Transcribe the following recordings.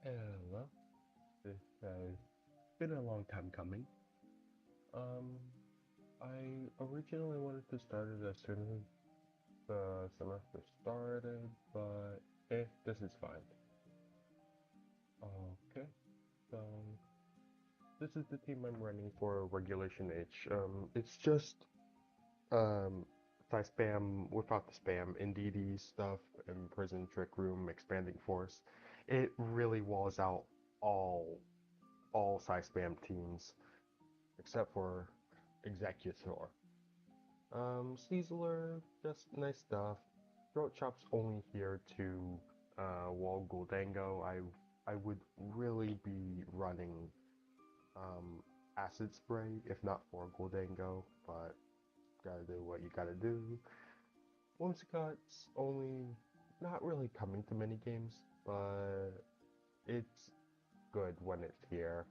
Hello. This has been a long time coming. Um, I originally wanted to start it as soon as the semester started, but this is fine. Okay, so this is the team I'm running for Regulation H. It's just um, spam without the spam, Indeedee stuff, and Prison Trick Room, Expanding Force. It really walls out all all spam teams except for Executor. Caesar, just nice stuff. Throat Chop's only here to wall Guldango. I would really be running um Acid Spray if not for Guldango, but gotta do what you gotta do. Whimsicott's only not really coming to many games, but it's good when it's here.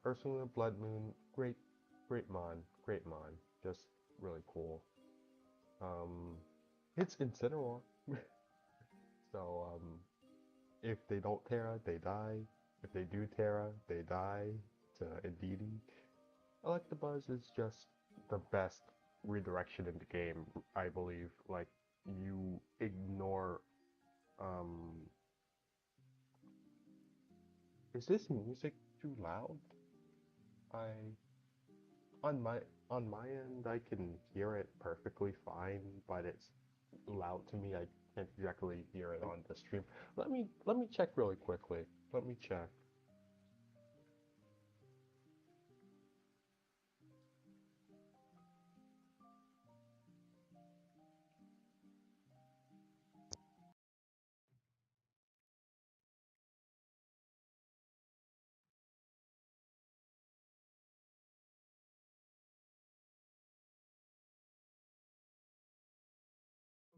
Ursula Blood Moon, great mon, just really cool. Um, it's Incineroar, so if they don't Terra, they die. If they do Terra, they die to Indeedee. Electabuzz is just the best redirection in the game, I believe. Like, you ignore, um, is this music too loud? I on my on my end, I can hear it perfectly fine, but it's loud to me. I can't exactly hear it on the stream. Let me check really quickly. Let me check.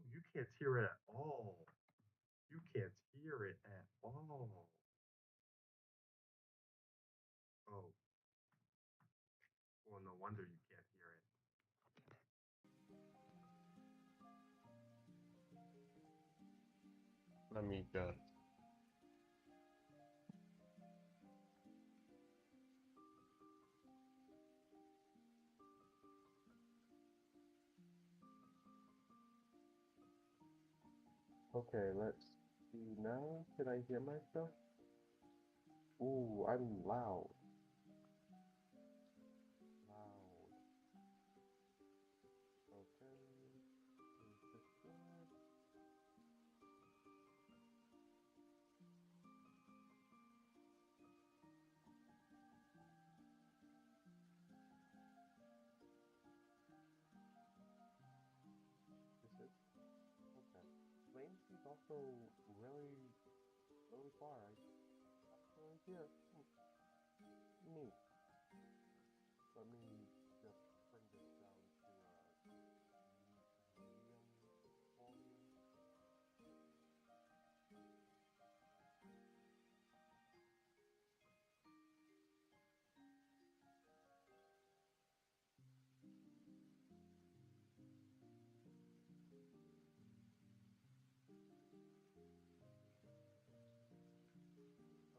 Oh, you can't hear it at all. You can't hear it at all. Oh, well, no wonder you can't hear it. Let me just. Okay, let's see now. Can I hear myself? Ooh, I'm loud. Loud. Okay. Is this good? Is it? Okay. Latency's also really, really far. I can't really hear. Neat. Let me just bring this down to medium volume.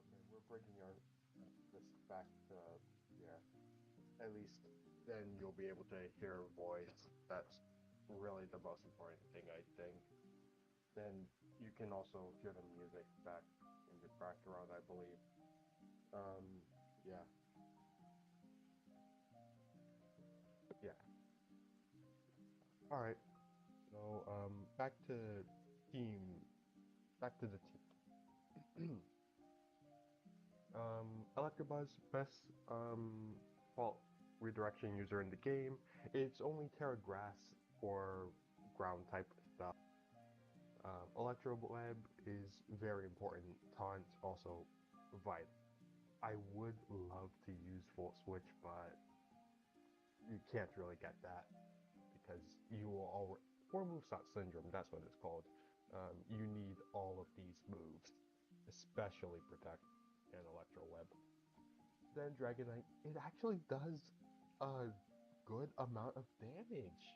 Okay, we're bringing our this back to yeah. At least then you'll be able to hear voice. That's really the most important thing, I think. Then you can also hear the music back in the background, I believe. Um, yeah, yeah. All right. So back to team, back to the team. Electabuzz, best fault redirection user in the game. It's only Terra Grass for ground type stuff. Electro Web is very important. Taunt also vital. I would love to use Volt Switch, but you can't really get that because you will already for moveset syndrome. That's what it's called. You need all of these moves, especially Protect and Electro Web. Then Dragonite, it actually does a good amount of damage.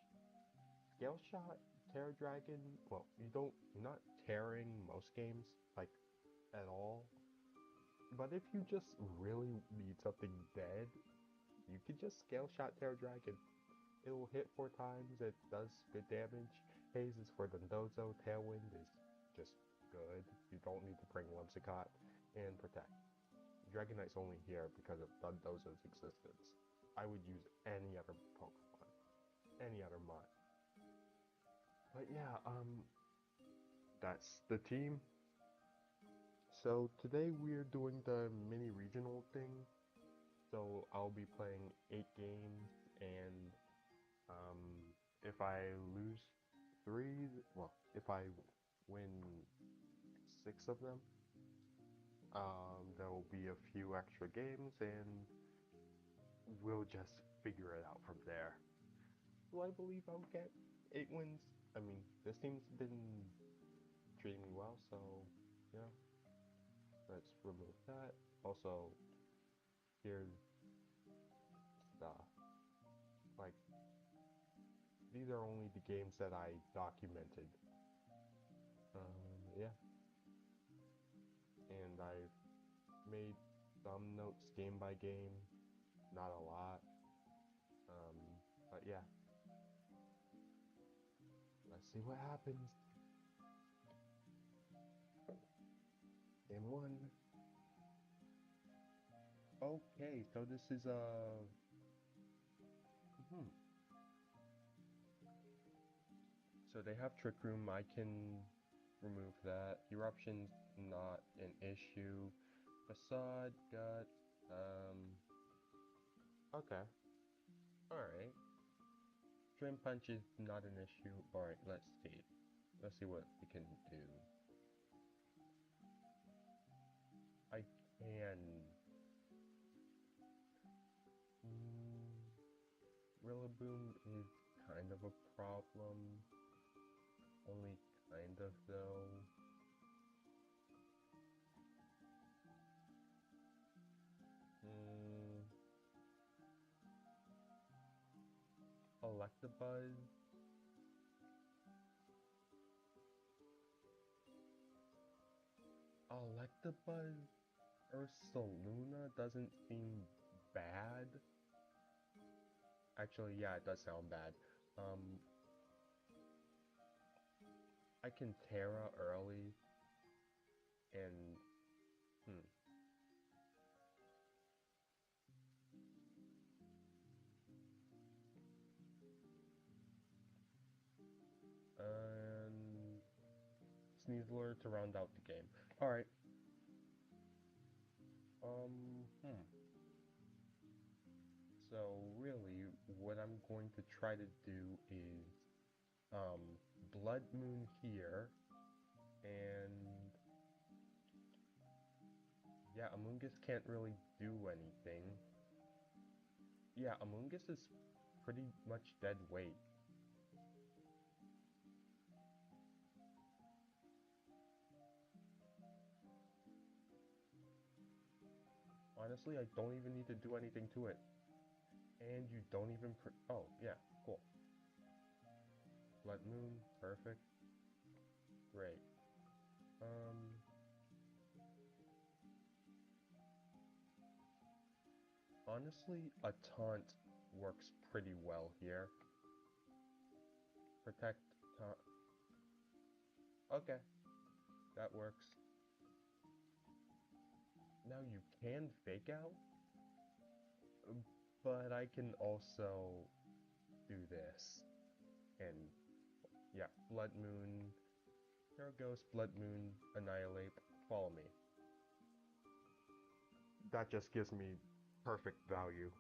Scale Shot, Terra Dragon. Well, you're not tearing most games like at all. But if you just really need something dead, you can just scale shot Terror Dragon. It will hit 4 times, it does good damage. Haze is for the Dondozo, Tailwind is just good. You don't need to bring Whimsicott, and Protect. Dragonite's only here because of Dondozo's existence. I would use any other Pokemon, any other mod. But yeah, that's the team. So today we're doing the mini regional thing. So I'll be playing 8 games, and um, if I lose 3, well, if I win 6 of them, there will be a few extra games, and we'll just figure it out from there. Do I believe I'll get 8 wins? I mean, this team's been treating me well, so yeah. Let's remove that. Also, here's stuff. Like, these are only the games that I documented. Yeah. And I've made some notes game by game, not a lot. But yeah. Let's see what happens. Game 1. Okay, so this is so they have Trick Room. I can remove that. Eruption's not an issue. Facade got okay. Alright. Dream Punch is not an issue. Alright, let's see. Let's see what we can do. I can Rillaboom is kind of a problem. Only kind of though. Electabuzz. Electabuzz Ursaluna doesn't seem bad. Actually, yeah, it does sound bad. I can Terra early, and and Sneasler to round out the game. All right. So really, what I'm going to try to do is Blood Moon here, and yeah, Amoonguss can't really do anything. Yeah, Amoonguss is pretty much dead weight. Honestly, I don't even need to do anything to it. And you don't even oh, yeah, cool. Blood Moon, perfect. Great. Honestly, a taunt works pretty well here. Protect taunt. Okay, that works. Now you can fake out, but I can also do this. And yeah, Blood Moon. There goes Blood Moon, Annihilate. Follow me. That just gives me perfect value.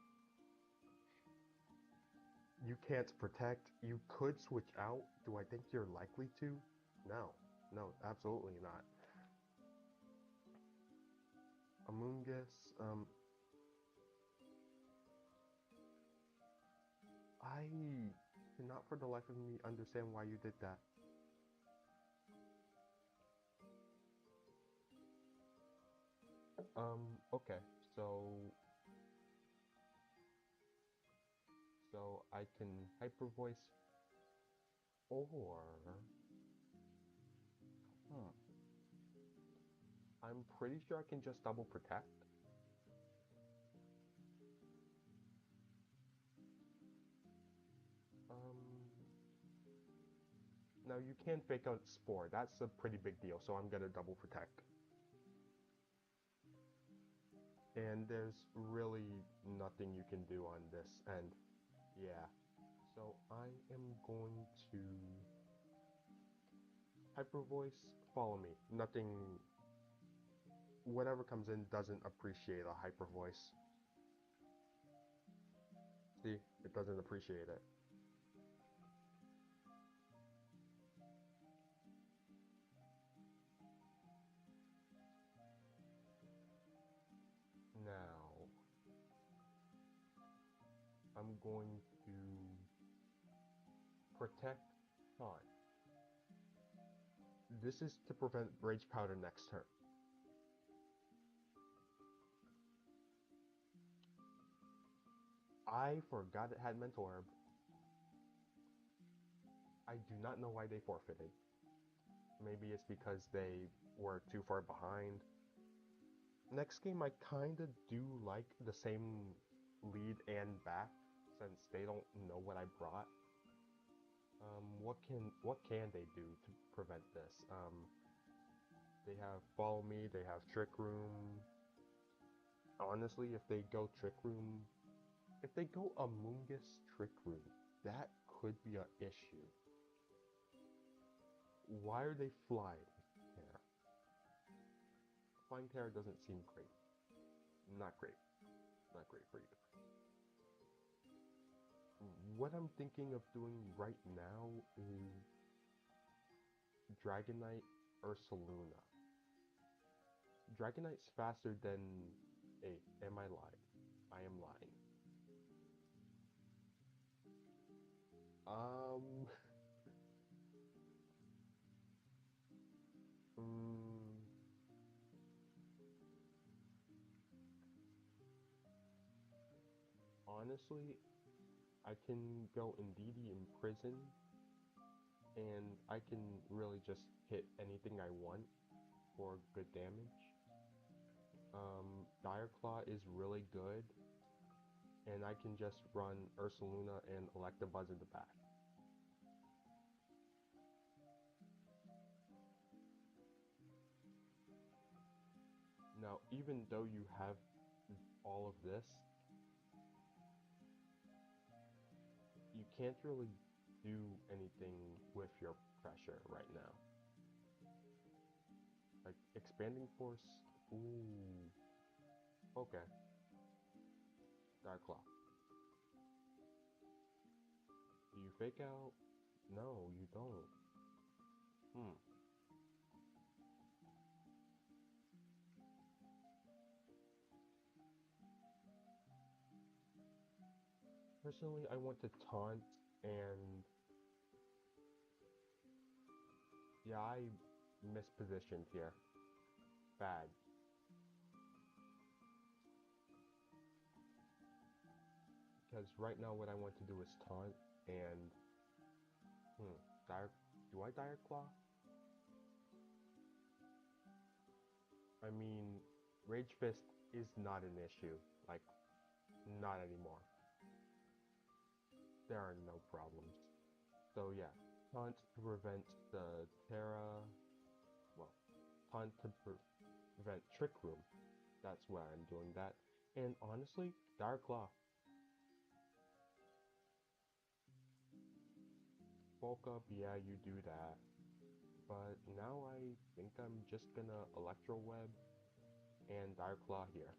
You can't protect. You could switch out. Do I think you're likely to? No. No, absolutely not. Amoonguss, I cannot for the life of me understand why you did that. Okay, so I can Hyper Voice, or I'm pretty sure I can just double protect. Now you can fake out Spore. That's a pretty big deal, so I'm gonna double protect. And there's really nothing you can do on this end. Yeah. So I am going to Hyper Voice, follow me. Nothing, whatever comes in doesn't appreciate a Hyper Voice. See, it doesn't appreciate it. Now, I'm going to protect Taunt. This is to prevent Rage Powder next turn. I forgot it had Mental Herb. I do not know why they forfeited. Maybe it's because they were too far behind. Next game, I kinda do like the same lead and back, since they don't know what I brought. What can they do to prevent this? They have Follow Me, they have Trick Room. Honestly, if they go Trick Room, if they go Amoongus Trick Room, that could be an issue. Why are they Flying Terror? Flying Terror doesn't seem great. Not great. Not great for you. What I'm thinking of doing right now is Dragonite Ursaluna. Dragonite's faster than 8. Am I lying? I am lying. Um, mm, honestly, I can go Indeedee in prison, and I can really just hit anything I want for good damage. Dire Claw is really good, and I can just run Ursaluna and Electabuzz in the back. Now, even though you have all of this, you can't really do anything with your pressure right now. Like, Expanding Force, ooh, okay, Dark Claw. Do you fake out? No, you don't. Personally, I want to taunt, and yeah, I mispositioned here. Bad. Because right now what I want to do is taunt, and, do I Dire Claw? I mean, Rage Fist is not an issue. Like, not anymore. There are no problems. So yeah, taunt to prevent the Terra, well, taunt to prevent Trick Room. That's why I'm doing that. And honestly, Dire Claw. Bulk up, yeah, you do that. But now I think I'm just gonna Electro Web and Dire Claw here.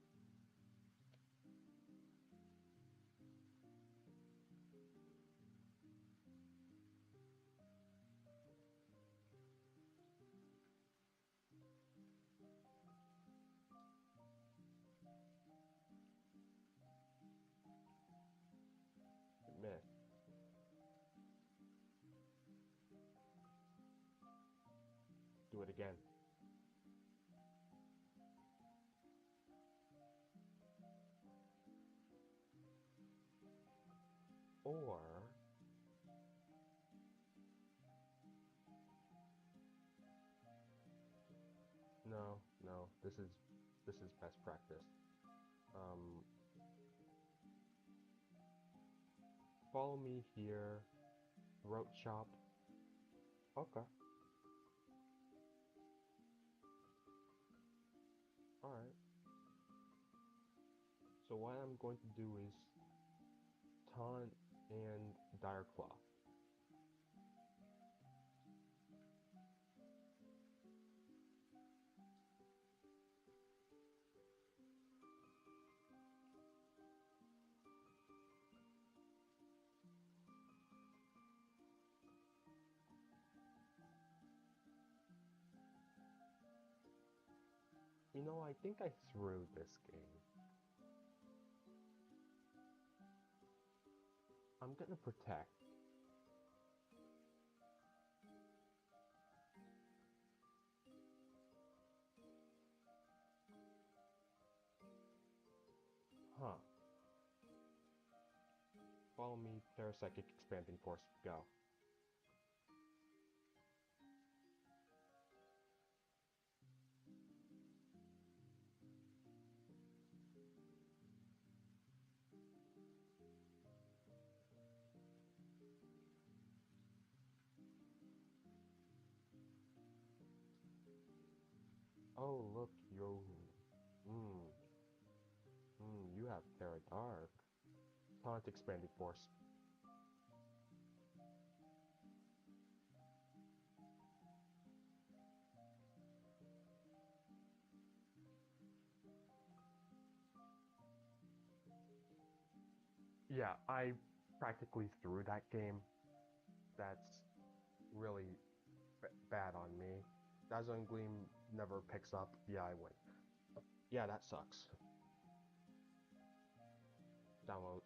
Miss. Do it again. Or no, No, this is best practice. Um, Follow me here. Throat chop. Okay. All right. So what I'm going to do is taunt and dire claw. You know, I think I threw this game. I'm gonna protect. Huh. Follow me, Parapsychic Expanding Force, go. Oh, look, yo. Mmm, you have Terra Dark. Taunt Expanding Force. Yeah, I practically threw that game. That's really bad on me. Dazzling Gleam never picks up. Yeah, I win. Yeah, that sucks. Download,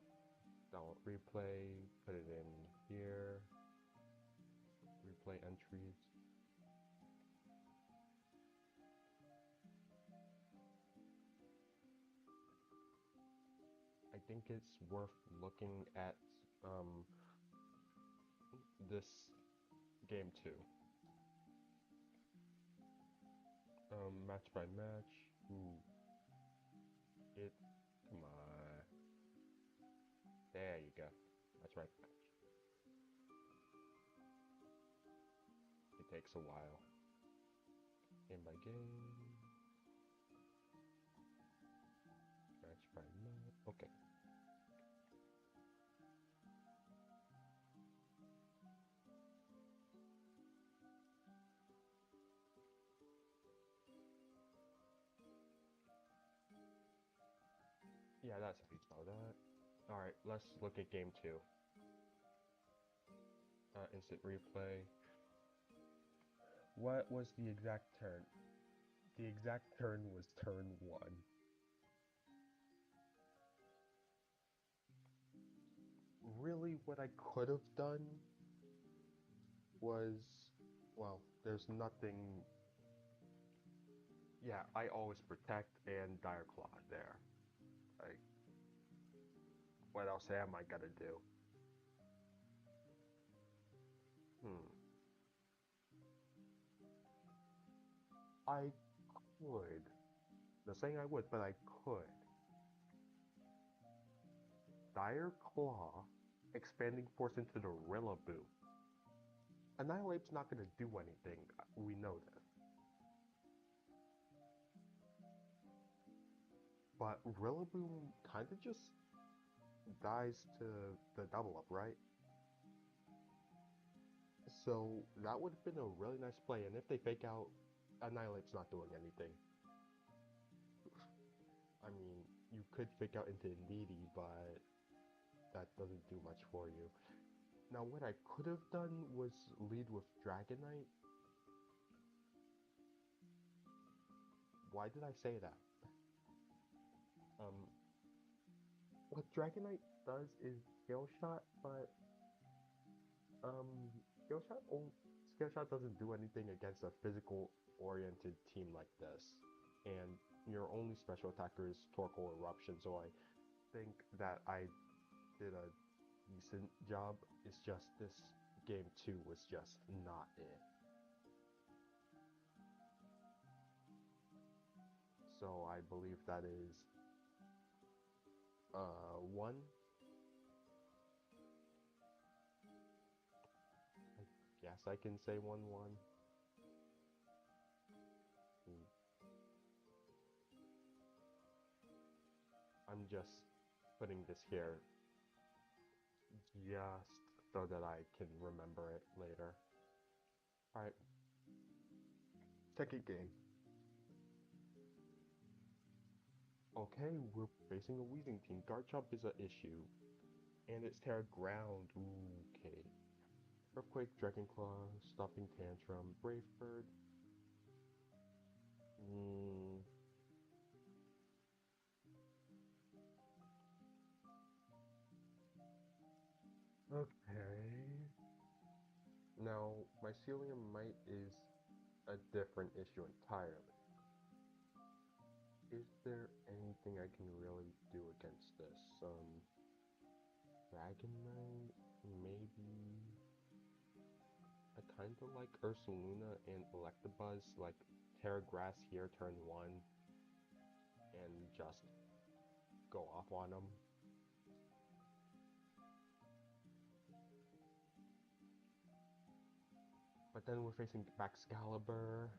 download replay, put it in here. Replay entries. I think it's worth looking at um, this game too. Match by match. Ooh, it. Come on. There you go. Match by match. It takes a while. Game by game. Match by match. Okay. Yeah, that's how you spell that. Alright, let's look at game two. Instant replay. What was the exact turn? The exact turn was turn one. Really, what I could have done was, well, there's nothing. Yeah, I always protect and dire claw there. Like, what else am I gonna do? Hmm. I could. Not saying I would, but I could. Dire claw, expanding force into the Rillaboom. Annihilate's not gonna do anything. We know that. But Rillaboom kind of just dies to the double up, right? So that would have been a really nice play. And if they fake out, Annihilate's not doing anything. I mean, you could fake out into Needy, but that doesn't do much for you. Now, what I could have done was lead with Dragonite. Why did I say that? Um, what Dragonite does is Scale Shot, but Scale Shot, Scale Shot doesn't do anything against a physical-oriented team like this. And your only special attacker is Torkoal Eruption, so I think that I did a decent job. It's just this game 2 was just not it. So I believe that is 1. I guess I can say 1-1. I'm just putting this here just so that I can remember it later. Alright, second game. Okay, we're facing a Weezing team. Garchomp is an issue. And it's Terra Ground. Okay. Earthquake, Dragonclaw, Stomping Tantrum, Brave Bird. Okay. Now, Mycelium Might is a different issue entirely. Is there anything I can really do against this? Dragonite? Maybe? I kinda like Ursaluna and Electabuzz, like Terra Grass here, turn 1, and just go off on them. But then we're facing Excalibur.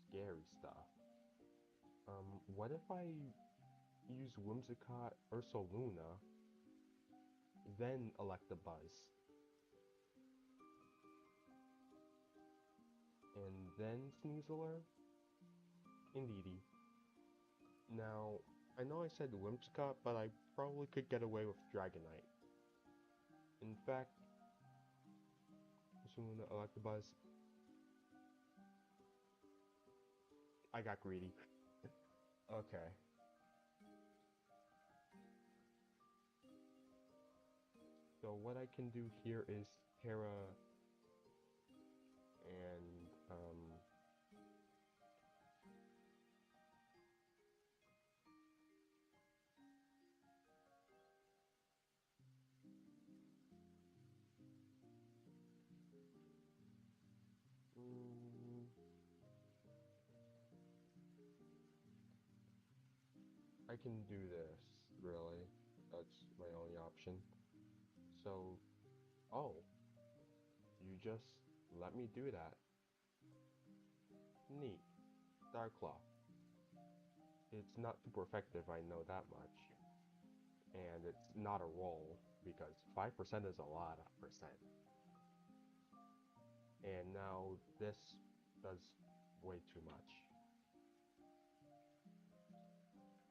Scary stuff. What if I use Whimsicott, Ursaluna, then Electabuzz, and then Sneasler? Indeedy. Now, I know I said Whimsicott, but I probably could get away with Dragonite. In fact, Ursaluna, Electabuzz. I got greedy. Okay. So what I can do here is Terra and I can do this, really. That's my only option. So, oh, you just let me do that. Neat. Darkclaw. It's not super effective, I know that much. And it's not a roll, because 5% is a lot of percent. And now this does way too much.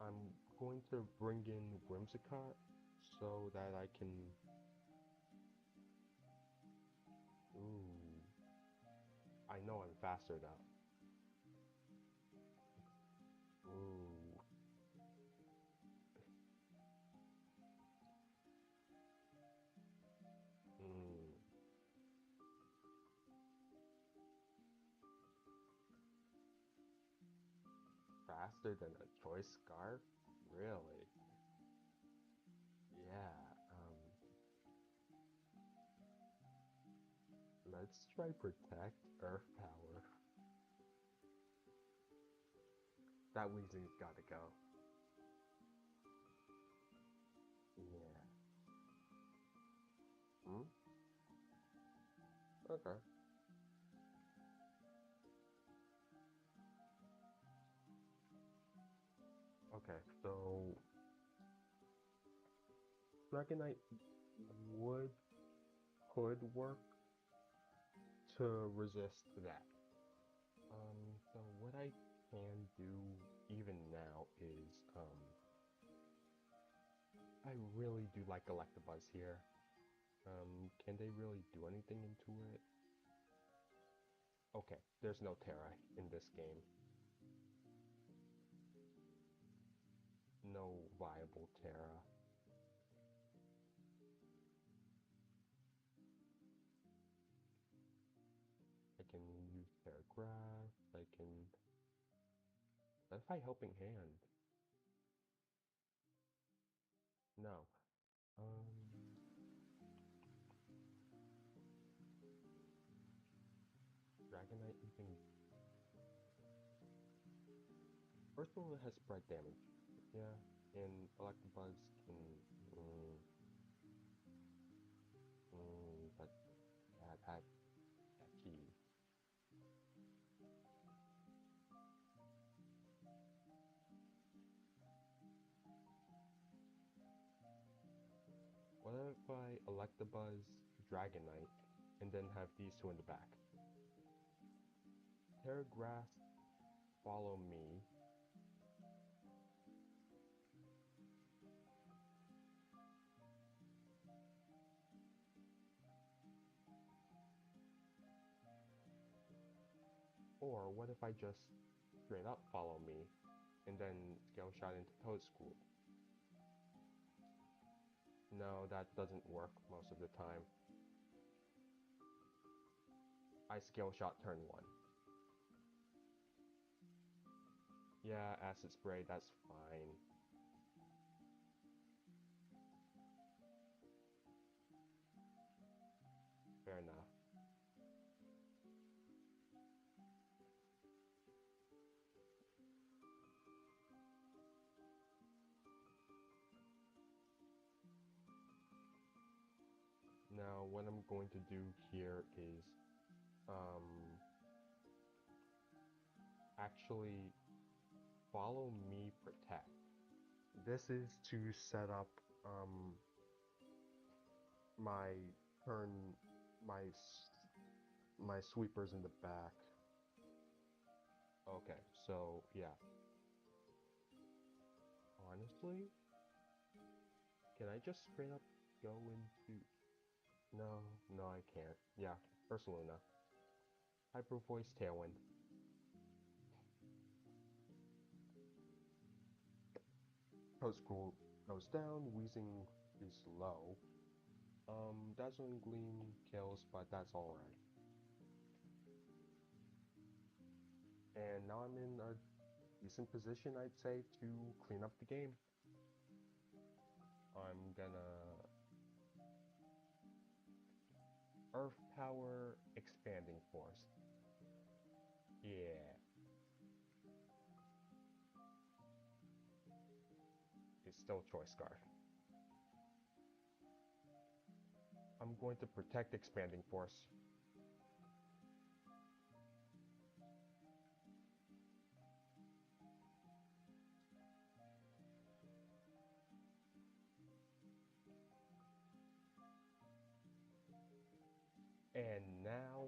I'm going to bring in Whimsicott so that I can... Ooh. I know I'm faster now. Ooh. Faster than a choice scarf? Really? Yeah, let's try Protect Earth Power. That Weezing's gotta go. Yeah. Okay. Okay, so Dragonite could work to resist that. So what I can do even now is, I really do like Electabuzz here. Can they really do anything into it? Okay, there's no Terra in this game. No viable Terra. I can use Terra Grass, I can... What if I Helping Hand? Dragonite, you can... First of all, it has spread damage. Yeah, and Electabuzz can... Mm, but yeah, that key. What if I Electabuzz Dragonite and then have these two in the back? Terragrass, follow me. Or what if I just straight up follow me and then Scale Shot into Toad School? No, that doesn't work most of the time. I Scale Shot turn 1. Yeah, Acid Spray, that's fine. Fair enough. Now, what I'm going to do here is, actually follow me protect. This is to set up, my turn, my, my sweepers in the back. Okay, so, yeah. Honestly, can I just straight up go into... No, no I can't. Yeah, Ursaluna. Hyper Voice Tailwind. Toad School goes down, Wheezing is low. Dazzling Gleam kills, but that's alright. And now I'm in a decent position, I'd say, to clean up the game. I'm gonna... Earth Power Expanding Force. Yeah. It's still Choice Scarf. I'm going to protect Expanding Force. And now...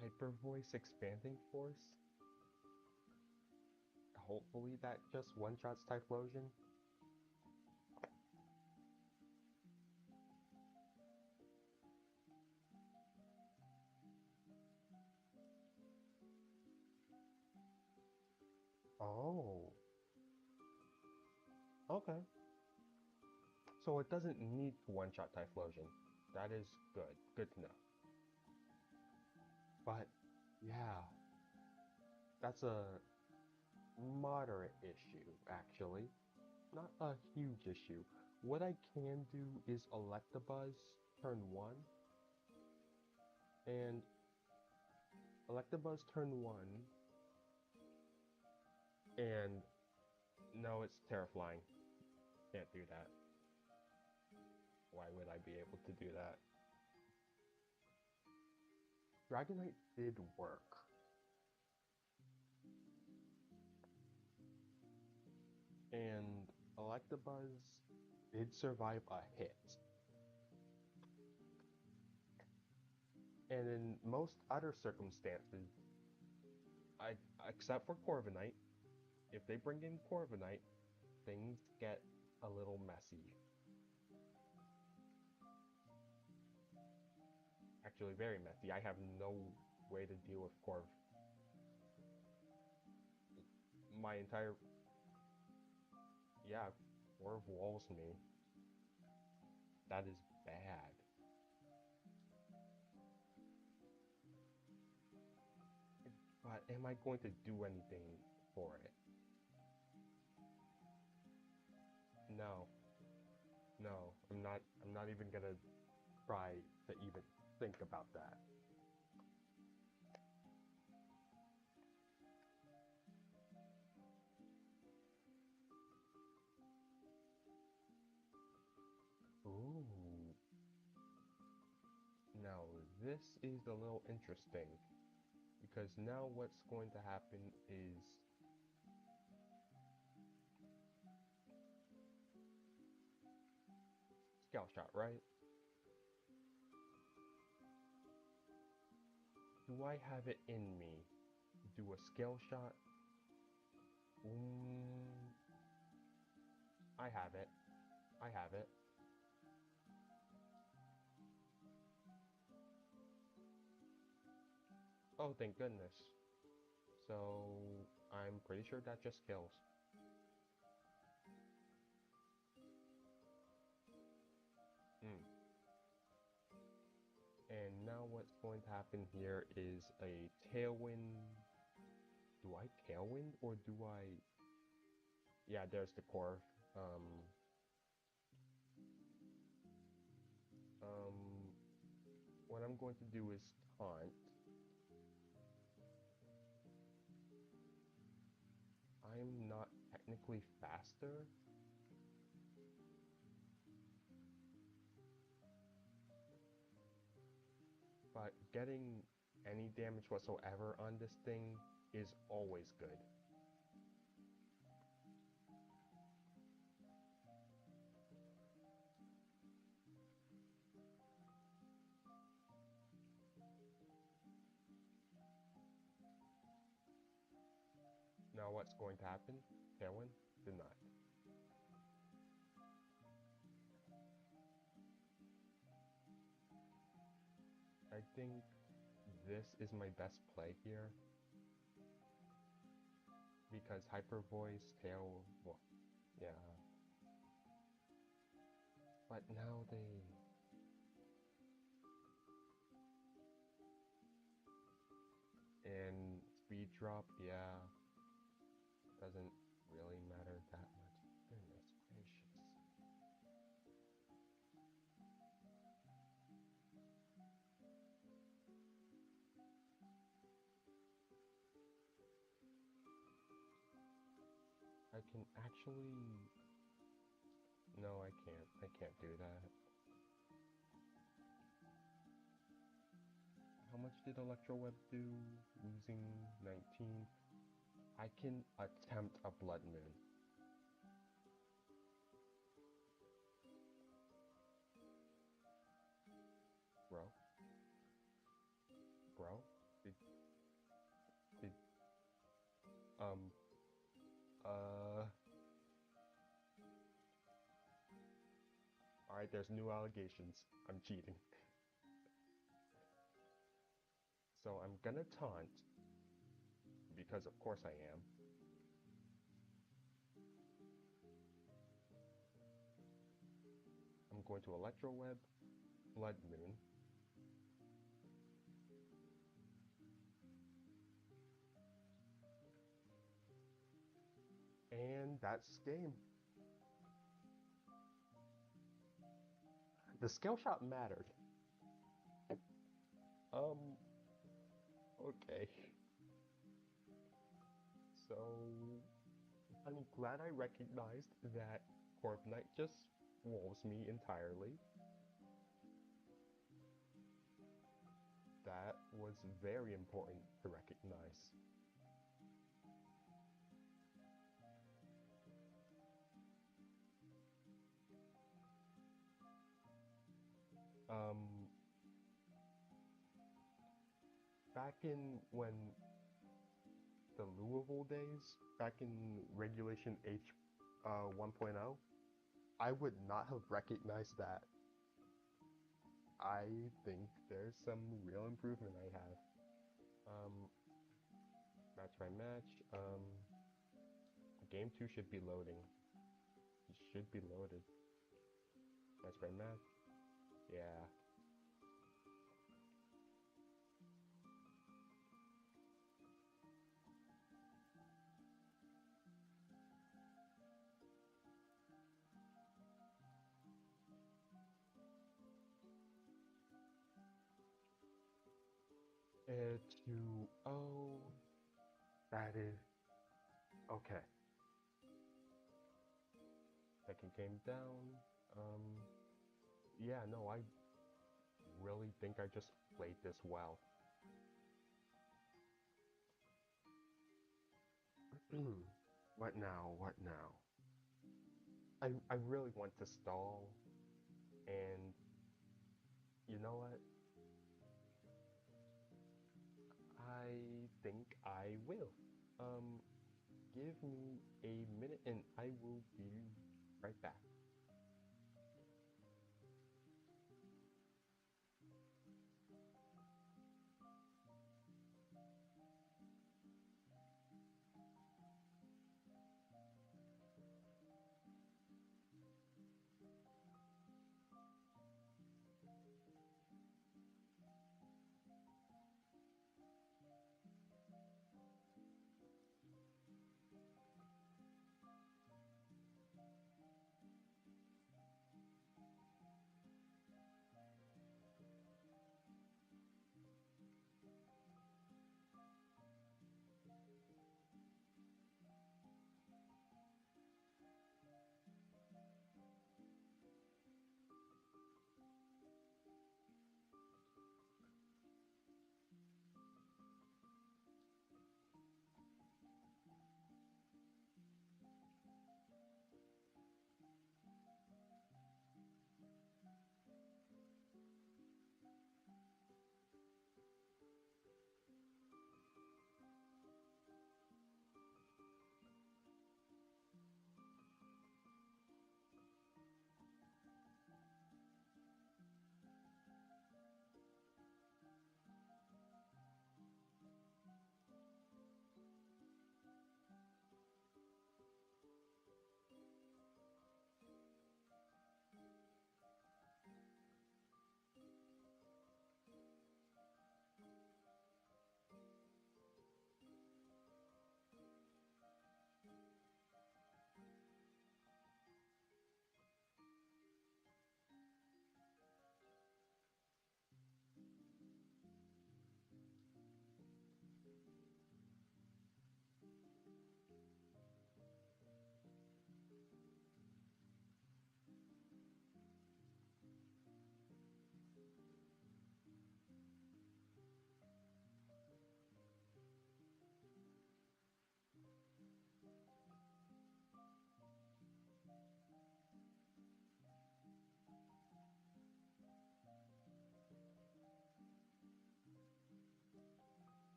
Hyper Voice Expanding Force? Hopefully that just one-shots Typhlosion. Oh. Okay. So it doesn't need to one-shot Typhlosion. That is good. Good to know. But, yeah. That's a moderate issue, actually. Not a huge issue. What I can do is Electabuzz turn 1. And Electabuzz turn 1. And no, it's Terraflying. Can't do that. Why would I be able to do that? Dragonite did work. And Electabuzz did survive a hit. And in most other circumstances, except for Corviknight, if they bring in Corviknight, things get a little messy. Actually, very messy. I have no way to deal with Corv. My entire... Yeah, Corv walls me. That is bad. But am I going to do anything for it? No. No, I'm not even gonna try to even think about that. Ooh. Now this is a little interesting because now what's going to happen is scale shot, right? Do I have it in me? Do a scale shot? Mm, I have it. I have it. Oh, thank goodness. So, I'm pretty sure that just kills. Mm. And now what's going to happen here is a tailwind. Do I tailwind or do I... Yeah, there's the core. Um, um, what I'm going to do is taunt. I'm not technically faster, but getting any damage whatsoever on this thing is always good. Now what's going to happen? Tailwind? Did not. I think this is my best play here because Hyper Voice, Tail, well, yeah. But now they... And speed drop, yeah, doesn't really matter that much. Goodness gracious. I can actually... No, I can't. I can't do that. How much did Electro Web do? Losing 19. I can attempt a Blood Moon. Bro? Bro? Did... Did... Um... Alright, there's new allegations. I'm cheating. So I'm gonna taunt, because of course I am. I'm going to Electro Web, Blood Moon. And that's game. The skill shot mattered. Okay. So, I'm glad I recognized that Corp Knight just wolves me entirely. That was very important to recognize. Um, back in when the Louisville days, back in Regulation H 1.0, I would not have recognized that. I think there's some real improvement I have. Um, match by match. Game 2 should be loading. It should be loaded. Match by match. Yeah. H2O. That is okay. Second game down. Um, yeah, no, I really think I just played this well. What now? What now? I really want to stall, and you know what? I think I will. Um, give me a minute and I will be right back.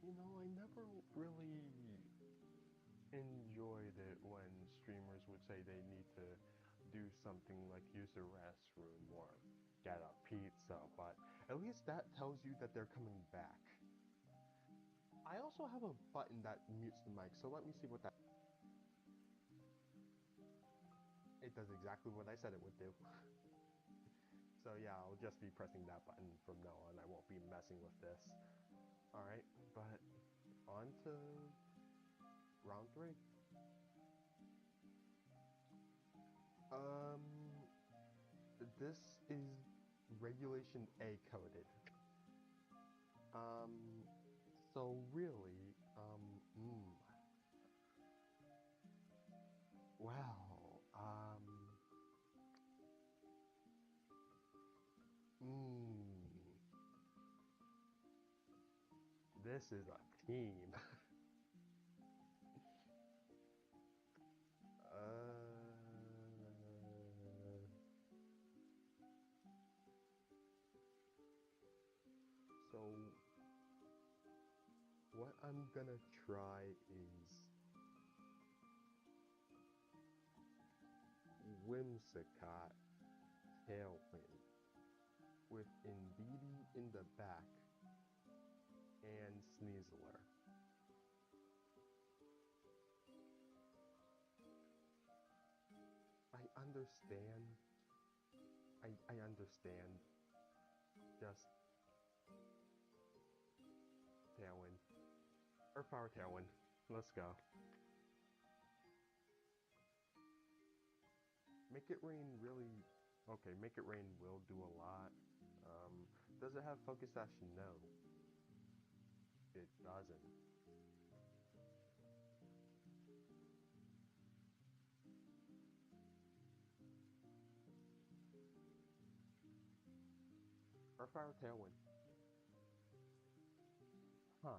You know, I never really enjoyed it when streamers would say they need to do something like use the restroom or get a pizza, but at least that tells you that they're coming back. I also have a button that mutes the mic, so let me see what that... It does exactly what I said it would do. So yeah, I'll just be pressing that button from now on. I won't be messing with this. Alright, but on to round 3. This is regulation A coded. So really, well, mm, this is a team. So what I'm gonna try is Whimsicott Tailwind with Indeedee in the back and Sneasler. I understand. I understand. Just Tailwind. Earth Power Tailwind. Let's go. Make It Rain really... Okay, Make It Rain will do a lot. Does it have Focus Sash? No. It doesn't. Earth Power Tailwind. Huh.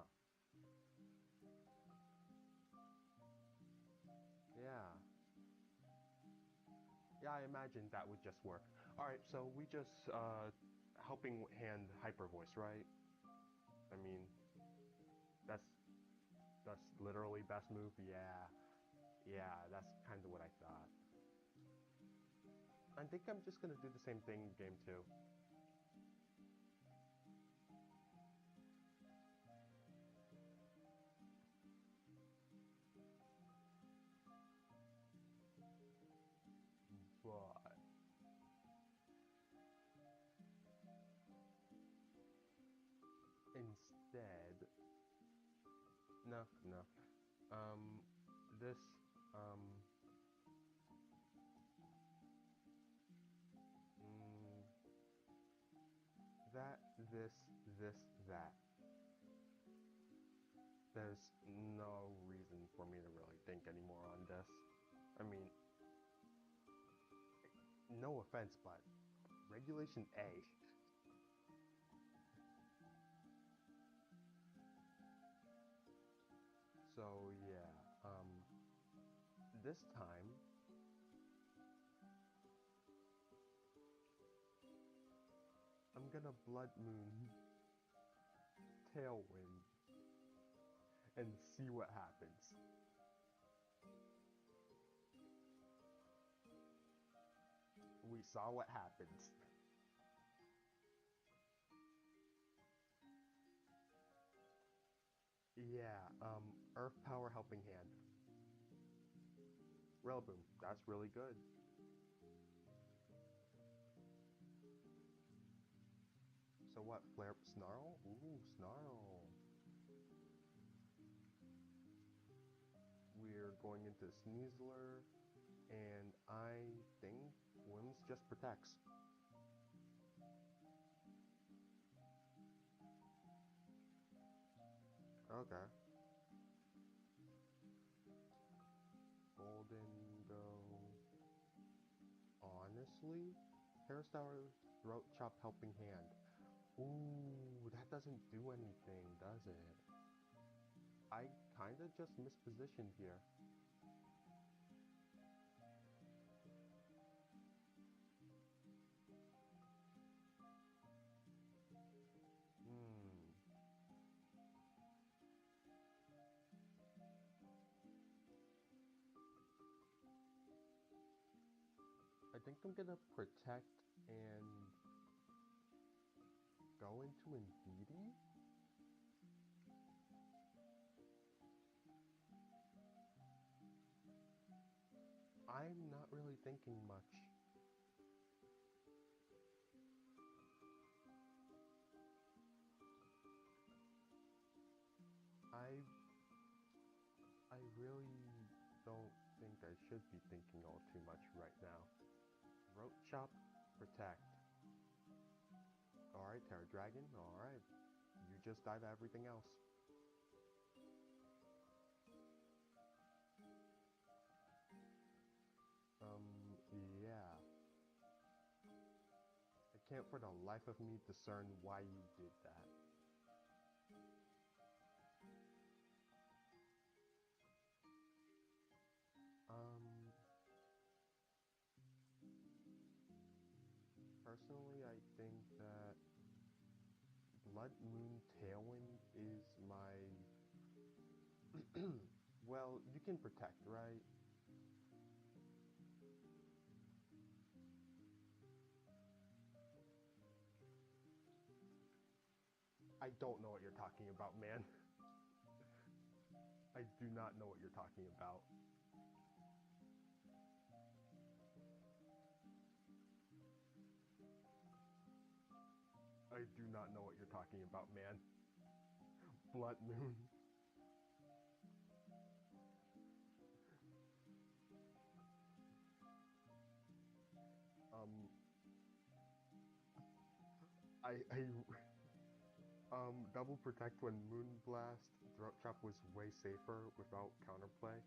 Yeah. Yeah, I imagine that would just work. Alright, so we just, helping hand Hyper Voice, right? I mean, that's literally best move? Yeah. Yeah, that's kind of what I thought. I think I'm just gonna do the same thing in game 2. But instead... No, no. Um, this, um... Mm, that, this, that. There's no reason for me to really think anymore on this. I mean, no offense, but Regulation A. So yeah, this time, I'm gonna Blood Moon Tailwind and see what happens. We saw what happens. Yeah, Earth Power Helping Hand. Rillaboom, that's really good. So what, Flare Snarl? Ooh, Snarl. We're going into Sneasler, and I think Wims just protects. Okay. Golden Go. Honestly, Hairstyle Throat Chop Helping Hand. Ooh, that doesn't do anything, does it? I kinda just mispositioned here. Hmm. I think I'm gonna protect and go into Indeedee? I'm not really thinking much. I I really don't think I should be thinking all too much right now. Rope chop, protect. Alright, Terra Dragon, alright. You just dive everything else. Yeah. I can't for the life of me discern why you did that. Um, Personally, I think that Blood Moon Tailwind is my... Well, you can protect, right? I don't know what you're talking about, man. I do not know what you're talking about. I do not know what you're talking about, man. Blood Moon. Um, I double protect when Moon Blast. Throat Chop was way safer without counterplay.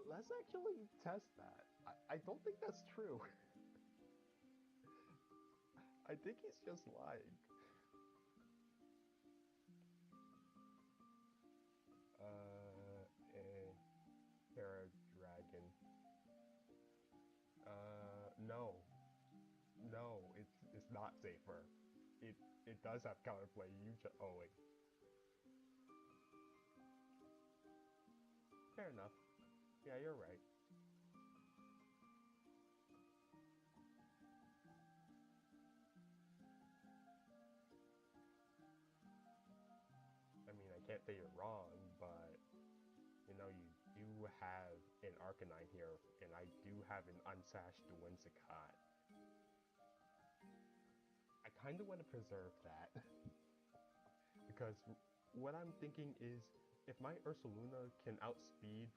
Let's actually test that. I don't think that's true. I think he's just lying. Eh, Terra Dragon. No, no, it's not safer. It it does have counterplay. You just wait. Fair enough. Yeah, you're right. I mean, I can't say you're wrong, but you know, you do have an Arcanine here, and I do have an unsashed Whimsicott. I kind of want to preserve that because what I'm thinking is if my Ursaluna can outspeed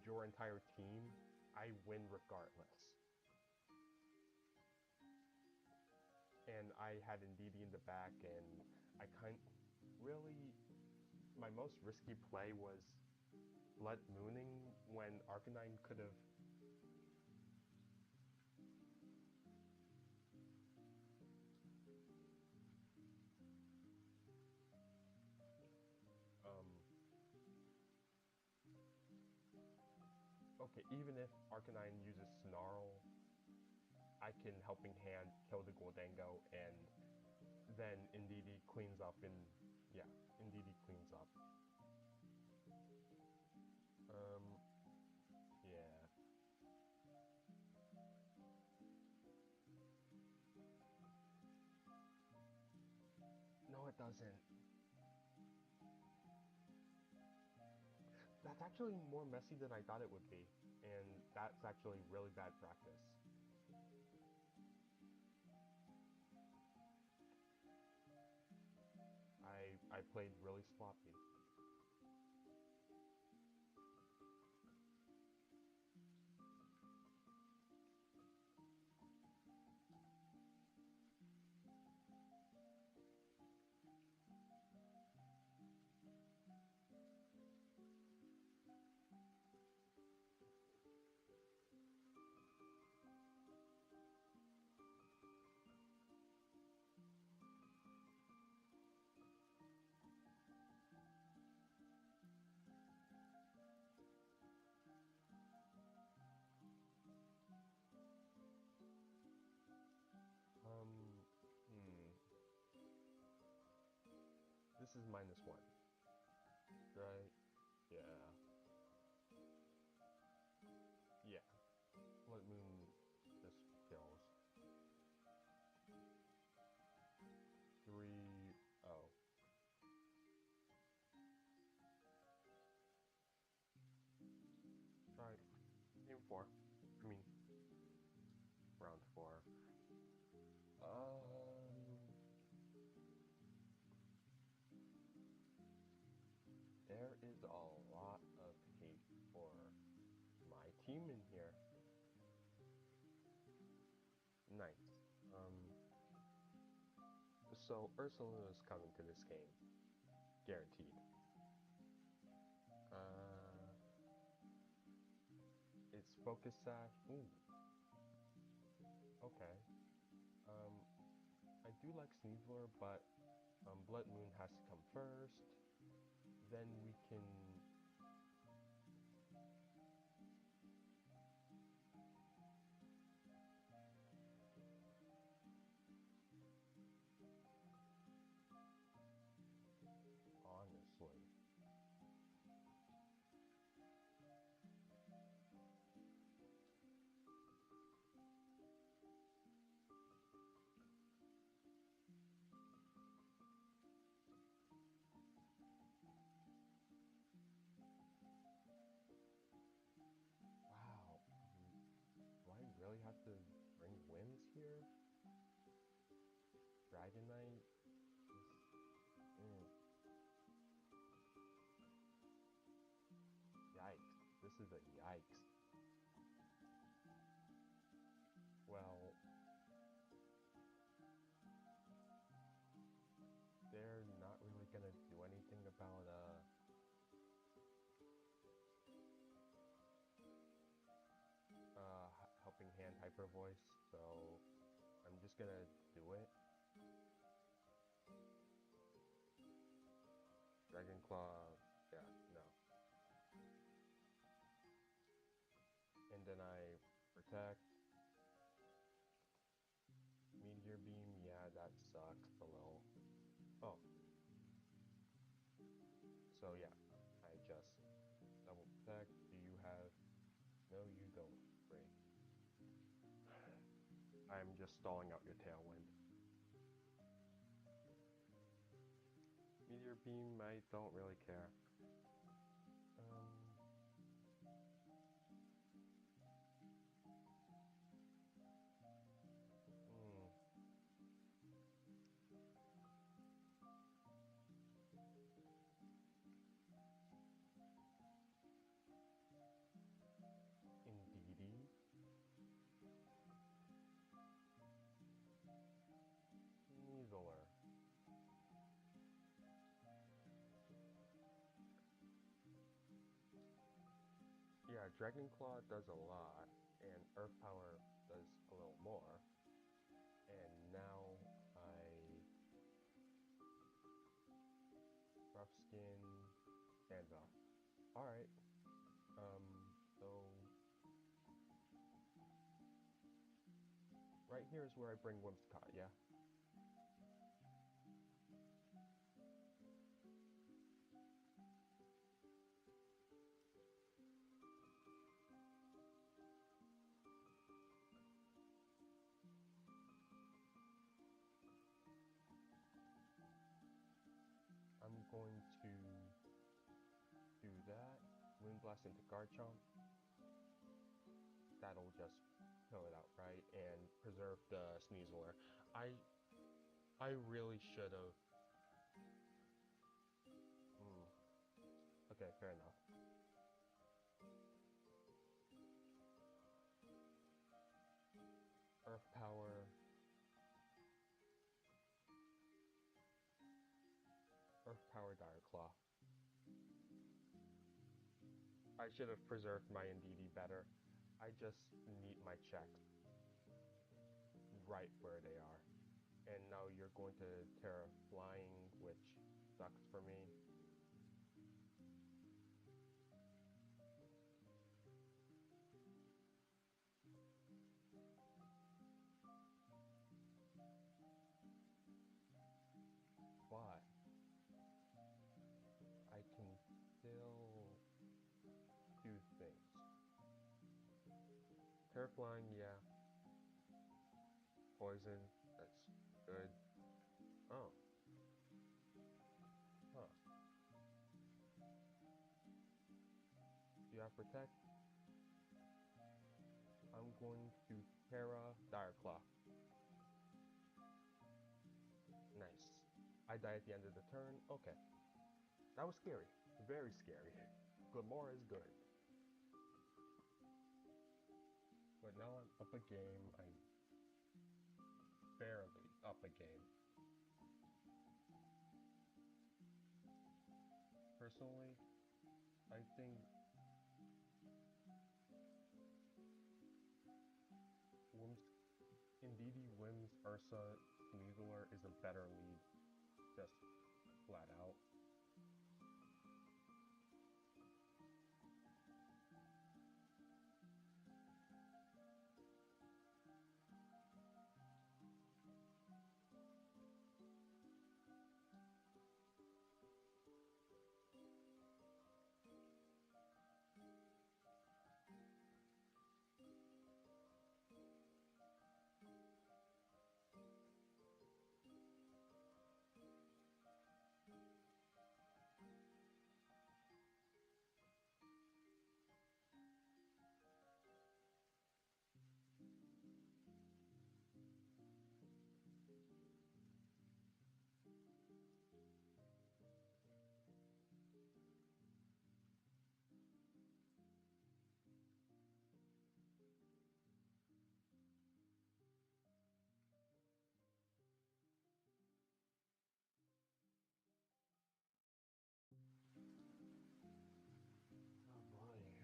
your entire team, I win regardless. And I had Indeedee in the back, and I really my most risky play was Blood Mooning when Arcanine could have. Um, okay, even if Arcanine uses Snarl, I can Helping Hand kill the Goldango, and then Indeedee cleans up, and yeah, Indeedee cleans up. Um, yeah. No, it doesn't. That's actually more messy than I thought it would be, and that's actually really bad practice. I played really sloppy. Um, hmm. This is -1, right? Yeah. Yeah. Blood Moon just kills. 3. Oh. Try 4. I mean, round 4. There is a lot of hate for my team in here. Nice. So Ursula is coming to this game, guaranteed. It's focus sash. Ooh. Okay. I do like Sneasler, but Blood Moon has to come first. Then we can. Honestly. Wow. Do I really have to bring winds here? Dragonite is. Yikes. This is a yikes. Well, they're not really gonna do anything about helping hand hyper voice, so I'm just gonna do it. Dragon Claw, yeah, no. And then I protect. Meteor Beam, yeah, that sucks a little. Oh. So yeah, I just double protect. Do you have? No, you don't. Great. I'm just stalling out your Tailwind. Meteor Beam, I don't really care. Hmm. Indeedy. Sneasler. Yeah, Dragon Claw does a lot, and Earth Power does a little more. And now I rough skin stands off. Alright. So right here is where I bring Whimsicott, yeah? I'm going to do that. Moonblast into Garchomp. That'll just kill it outright and preserve the Sneasler. I really should have. Okay, fair enough. Earth Power. Earth Power Dire Claw. I should have preserved my Indeedee better. I just need my checks right where they are. And now you're going to Terra Flying, which sucks for me. But I can still do things. Terra Flying, yeah. Poison, that's good. Oh. Huh. Do you have Protect? I'm going to Terra Direclaw. Nice. I die at the end of the turn. Okay. That was scary. Very scary. Glamora is good. But now I'm up a game. I'm barely up a game. Personally, I think Wims, Indeedee, Wims, Ursa, Sneasler is a better lead. Just flat out.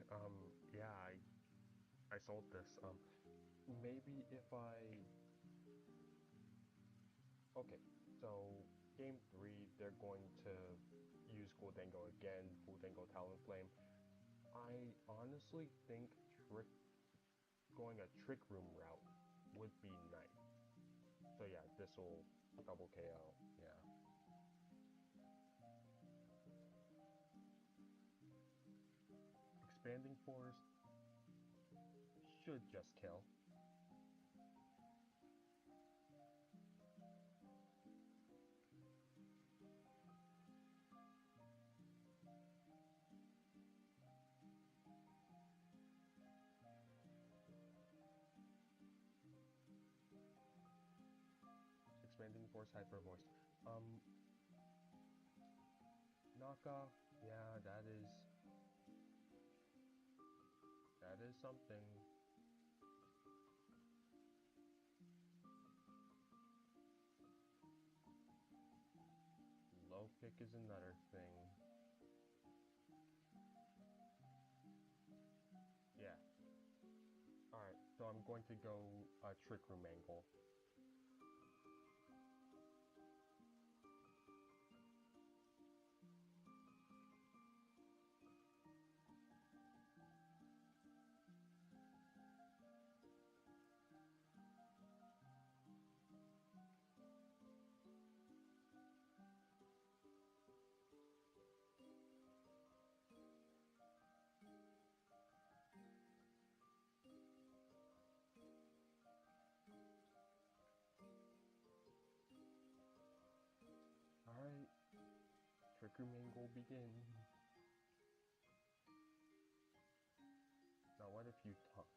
Oh boy. Yeah, I sold this. Maybe if I... Okay, so game 3, they're going to use Gholdengo again, Gholdengo Talonflame. I honestly think going a Trick Room route would be nice. So yeah, this will double KO, yeah. Expanding Force should just kill. Expanding Force Hyper Voice. Knockoff, yeah, that is something. Low kick is another thing. Yeah. Alright, so I'm going to go Trick Room angle. Alright, Trick Room angle begin. Now what if you talk?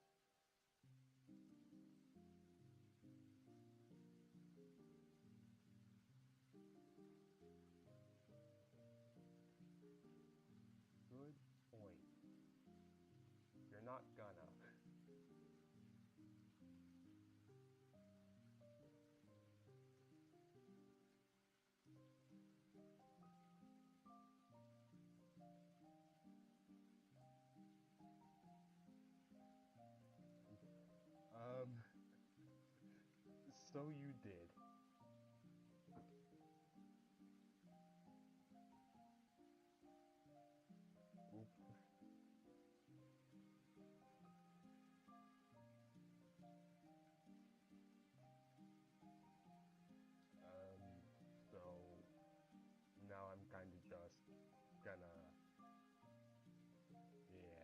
Good point. You're not gonna. Um, so you did. Oop. So now I'm kind of just gonna, yeah.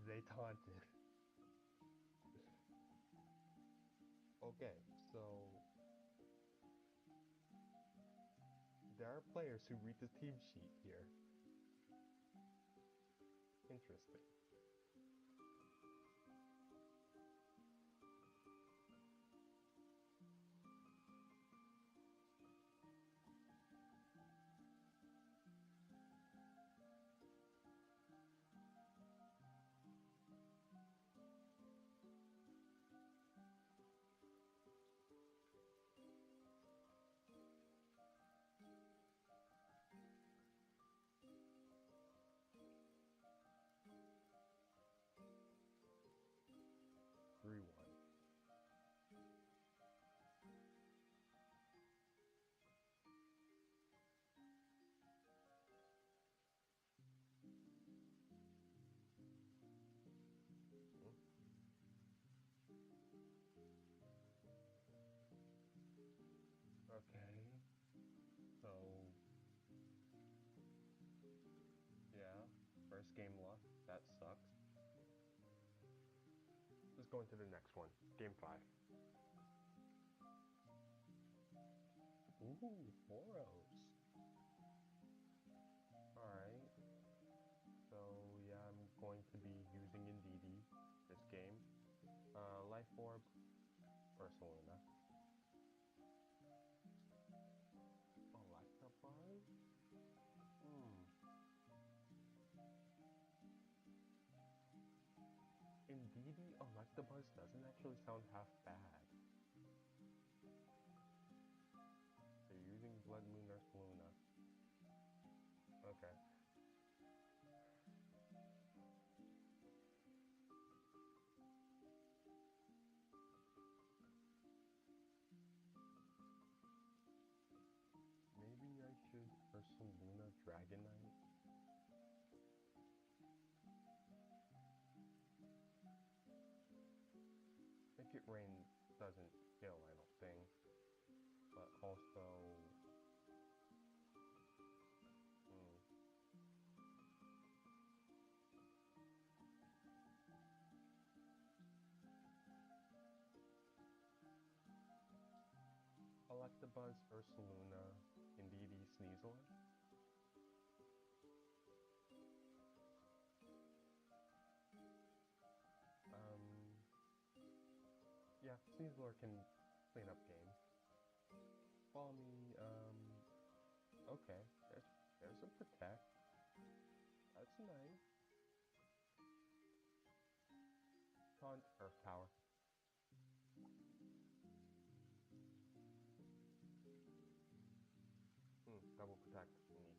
They taunted. Okay, so There are players who read the team sheet here. Interesting. Three one. Okay. So yeah, first game lost. That sucks. Let's go into the next one. Game 5. Ooh, Boros. Alright. So yeah, I'm going to be using Indeedee this game. Life Orb, Ursaluna. Electabuzz? Indeedee Electabuzz doesn't actually sound half bad. So you're using Blood Moon Ursaluna. Okay. Maybe I should Ursaluna Dragonite? Make It Rain doesn't kill, I don't think. But also... Electabuzz, Ursaluna, Indeedee, Sneasel. Yeah, Sneasler can clean up game. Follow me, okay, there's a Protect. That's nice. Taunt, Earth Power. Double Protect, neat.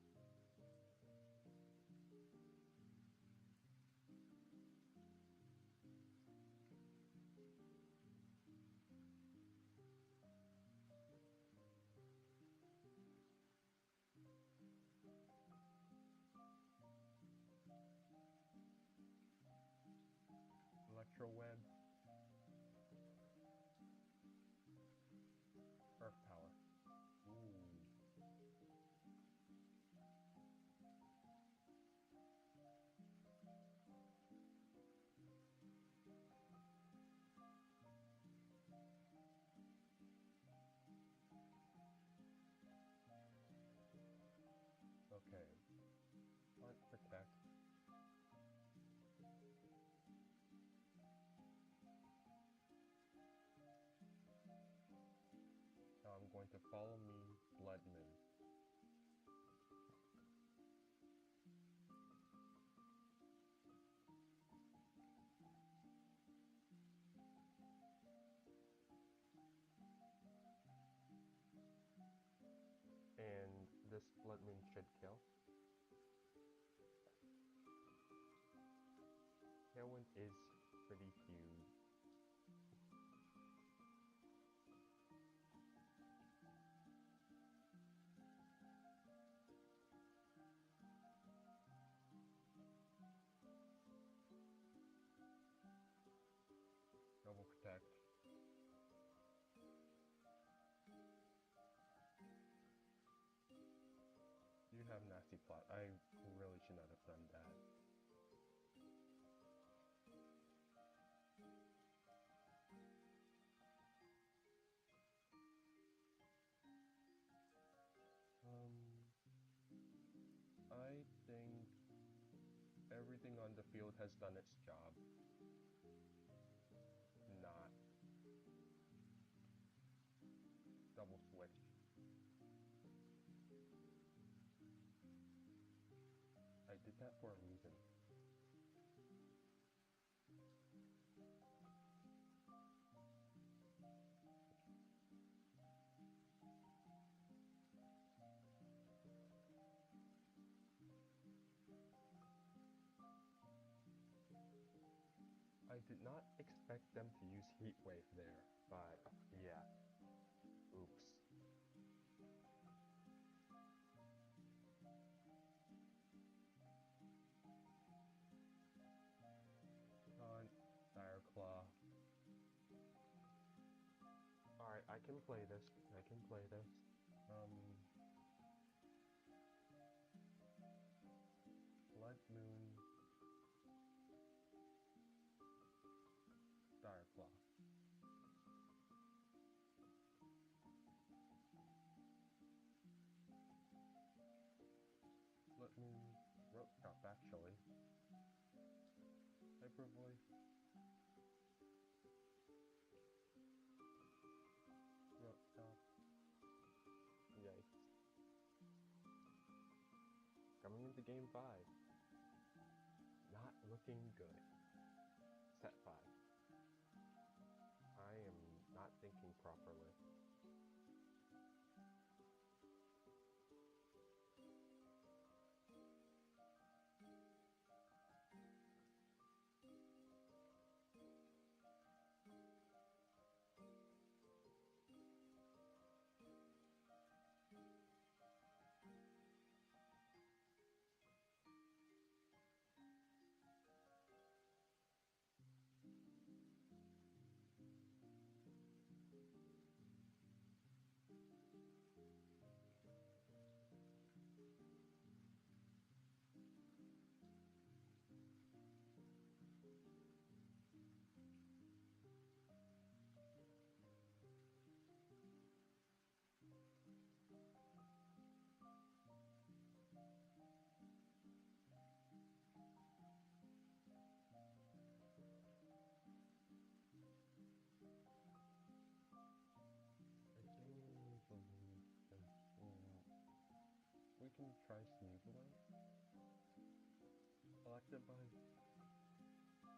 Electro Web. Earth Power. Ooh. Okay. Taunt, Protect. Now I'm going to follow me, Blood Moon. And this Blood Moon should kill. Tailwind is pretty huge. Double Protect. You have Nasty Plot. I really should not have done that. everything on the field has done its job. Not double switch. I did that for a reason. I did not expect them to use Heat Wave there, but yeah. Oops. On Dire Claw. Alright, I can play this. I can play this. Blood Moon. Dire Claw. Blood Moon. Rope Chop, actually. Hyper Voice. Rope Chop. Yikes. Coming into game 5. Not looking good. Set 5. I am not thinking properly. We can try Sneasler. Electabuzz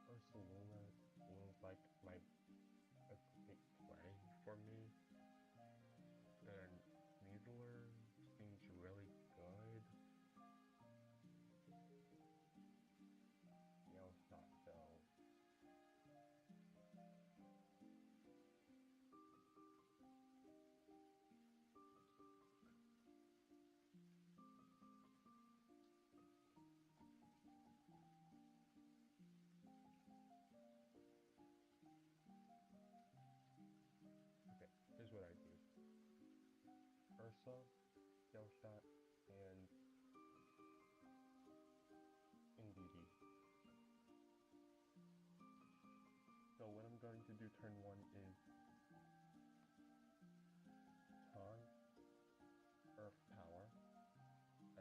or Saluna seems like a great play for me. And Sneasler seems really good. Yell Shot though. Okay, here's what I do. Ursa, Yell Shot, and NDD. So what I'm going to do turn 1 is Taunt, Earth Power,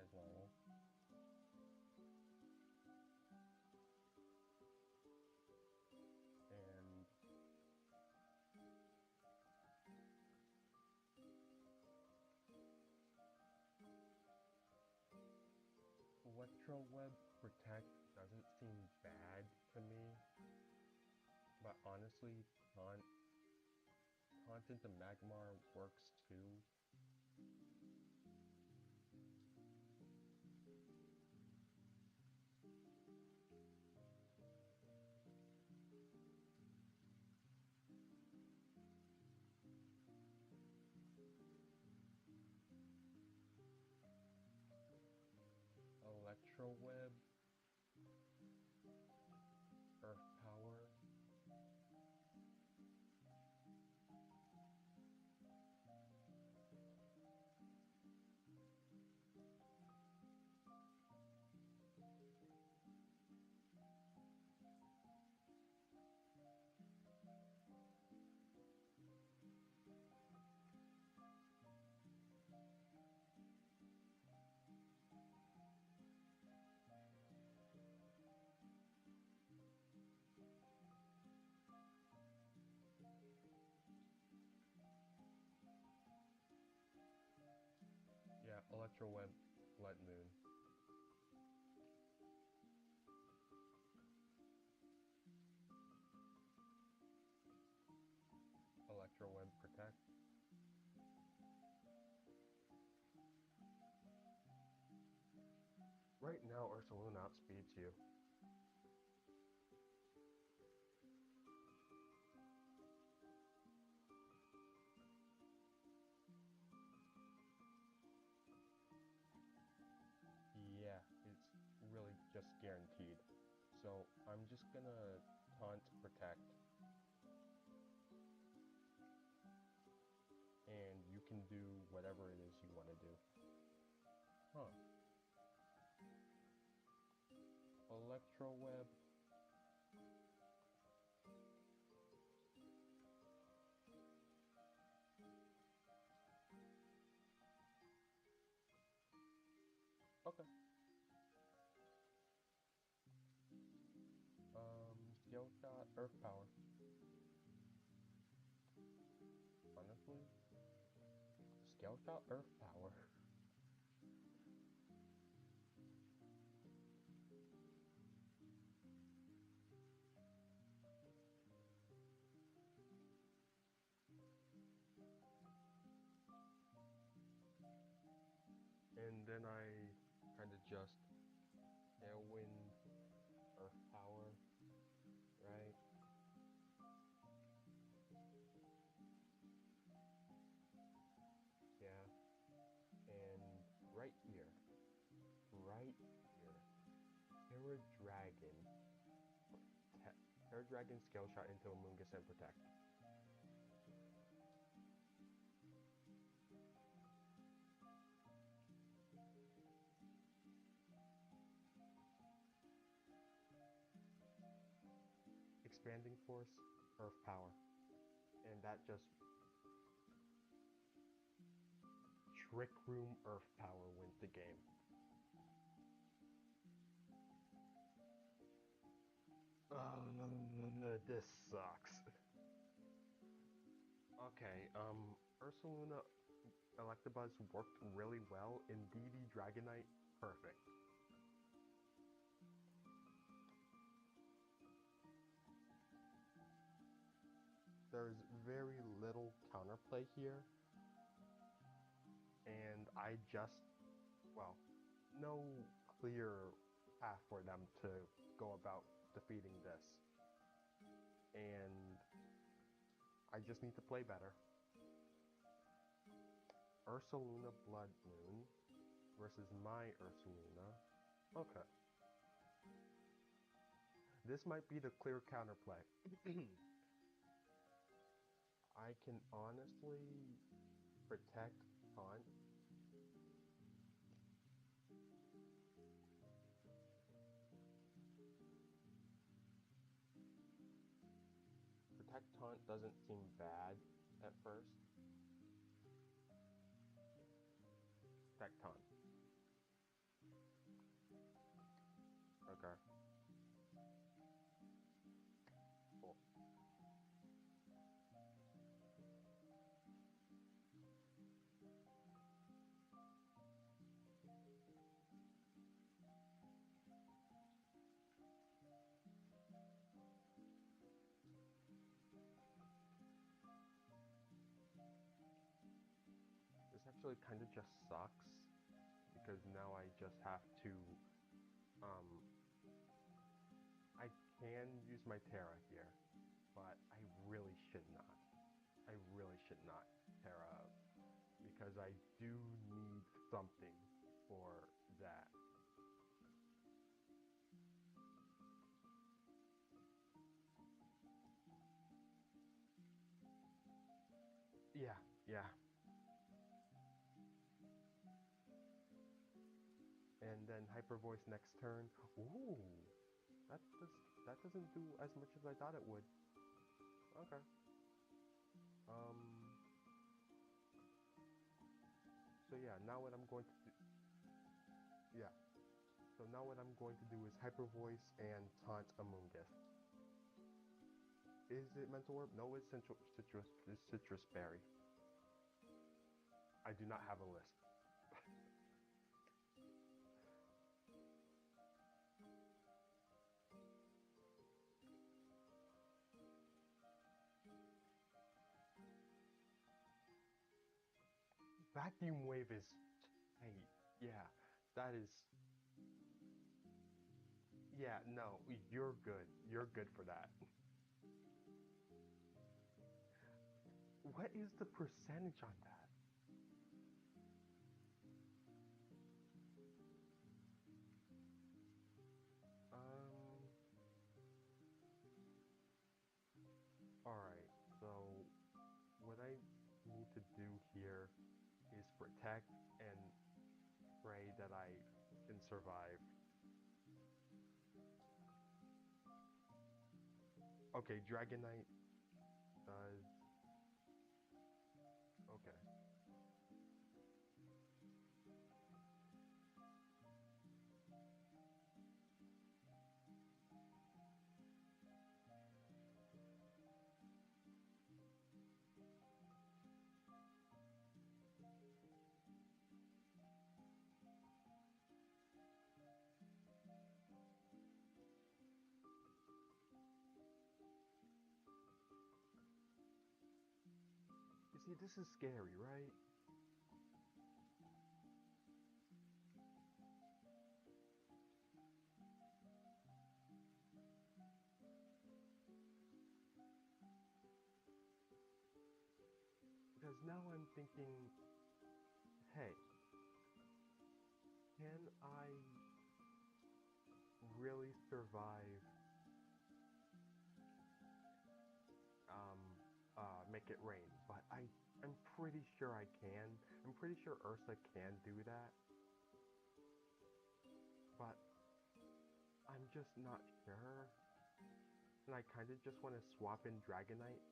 as normal. And Electro Web Protect doesn't seem bad to me, but honestly, Taunt into Magmar works too. Electro Web, Earth Power. Electro Web, Blood Moon. Electro Web, Protect. Right now, Ursaluna outspeeds you. Yeah, it's really just guaranteed. So I'm just gonna taunt Protect. And you can do whatever it is you want to do. Huh. Electro Web. Okay. Skill Shot, Earth Power. Honestly, Skill Shot, Earth Power. And then I kind of just Tailwind, Earth Power, right? Yeah. And right here, Terra Dragon. Terra Dragon Skill Shot into Amoonguss and Protect. Expanding Force, Earth Power. And that just Trick Room Earth Power wins the game. This sucks. Okay, Ursaluna Electabuzz worked really well. Indeedee Dragonite, perfect. There's very little counterplay here, and I just, well, no clear path for them to go about defeating this. And I just need to play better. Ursaluna Blood Moon versus my Ursaluna. Okay. This might be the clear counterplay. I can honestly protect Taunt. Protect Taunt doesn't seem bad at first. Protect Taunt. Okay. Cool. This actually kind of just sucks because now I just have to, um, I can use my Terra here, but I really should not. I really should not Terra because I do need something for that. Yeah, yeah. And then Hyper Voice next turn. Ooh, that does that doesn't do as much as I thought it would. Okay. Um. So yeah, now what I'm going to do. Yeah. So now what I'm going to do is Hyper Voice and taunt Amoonguss. Is it Mental Orb? No, it's Citrus Berry. I do not have a list. Vacuum wave is tight. Yeah, that is. Yeah, no, you're good. You're good for that. What is the percentage on that? Um, alright, so what I need to do here is protect and pray that I can survive. Okay, Dragonite does. Okay. You see, this is scary, right? Because now I'm thinking, hey, can I really survive um make it rain? But I'm pretty sure I can. I'm pretty sure Ursa can do that, but I'm just not sure. And I kind of just want to swap in Dragonite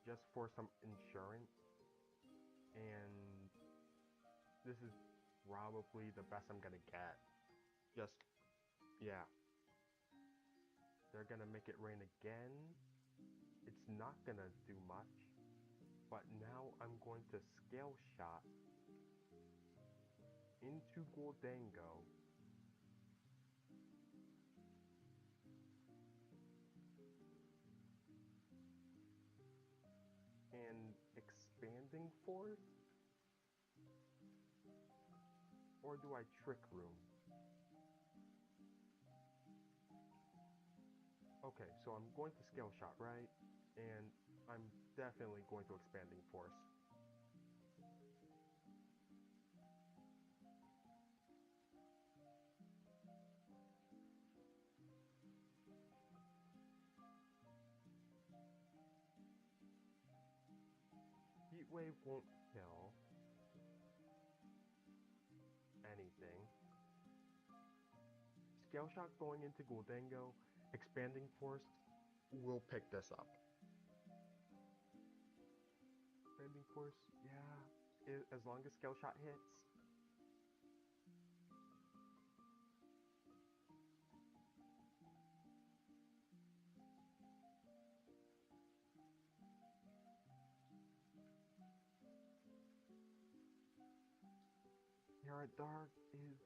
just for some insurance. And this is probably the best I'm gonna get. Just, yeah. They're gonna make it rain again. It's not gonna do much. But now I'm going to scale shot into Goldango and expanding force? Or do I trick room? Okay, so I'm going to scale shot, right? And I'm definitely going to expanding force. Heat wave won't kill anything. Scale shot going into Goldango, expanding force will pick this up. Expanding force, yeah. As long as scale shot hits. Terra Dark is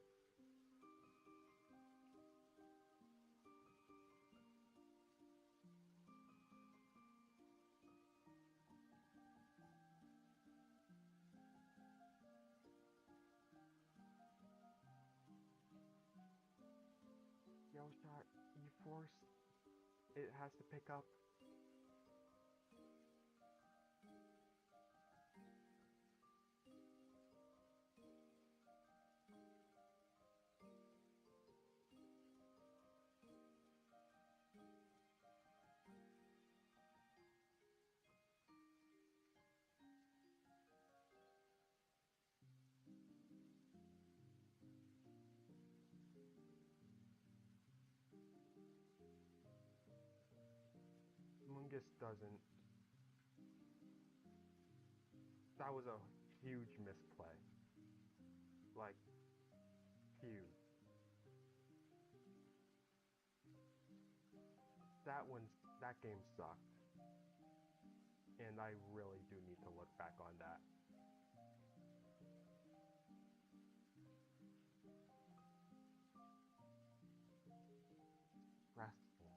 scale shot, E-force. It has to pick up. Mungus doesn't. That was a huge misplay. Like, huge. That game sucked. And I really do need to look back on that. Stressful.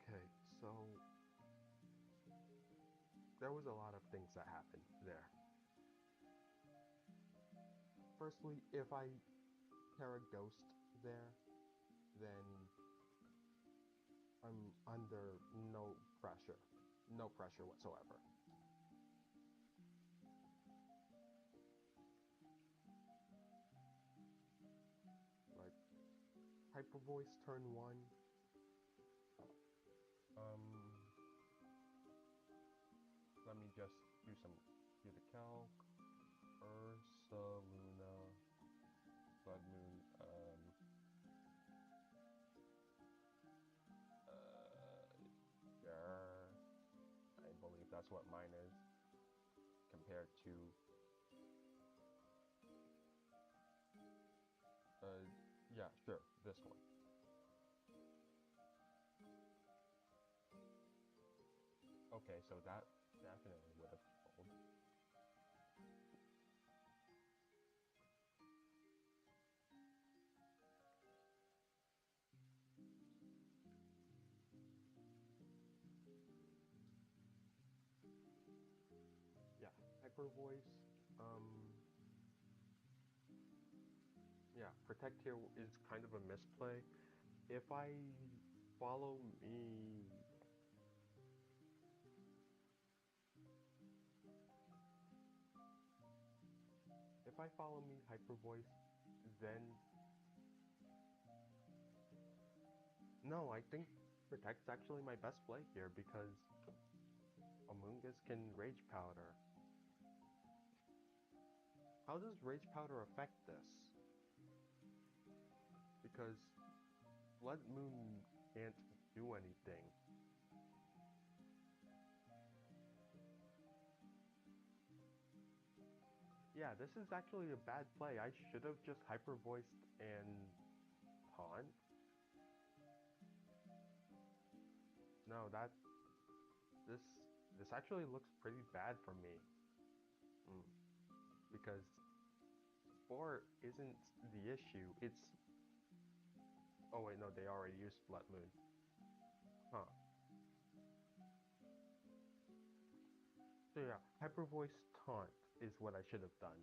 Okay, so there was a lot of things that happened there. Firstly, if I pair a ghost there, then I'm under no pressure. No pressure whatsoever. Like, Hyper Voice turn 1. Um, Let me just do the calc. Ursa, Luna, Blood Moon, sure. I believe that's what mine is compared to, yeah, sure, this one. Okay, so that definitely would have killed. Yeah, Hyper Voice, um, yeah, Protect here is kind of a misplay. If I follow me, if I follow me Hyper Voice, then no, I think Protect's actually my best play here because Amoonguss can Rage Powder. How does Rage Powder affect this? Because Blood Moon can't do anything. Yeah, this is actually a bad play. I should have just Hyper Voiced and Taunt. No, this this actually looks pretty bad for me. Mm, because Spore isn't the issue. It's, oh wait, no, they already used Blood Moon. Huh. So yeah, Hyper Voice Taunt is what I should have done.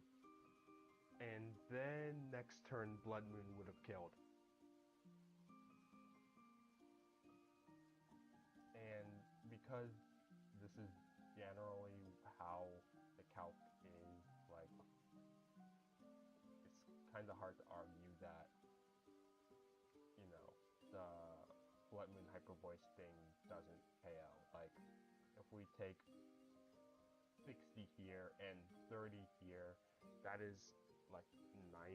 And then next turn Blood Moon would have killed. And because this is generally how the calc is, like, it's kind of hard to argue that, you know, the Blood Moon Hyper Voice thing doesn't pay out. Like, if we take 60 here and 30 here, that is like 90%.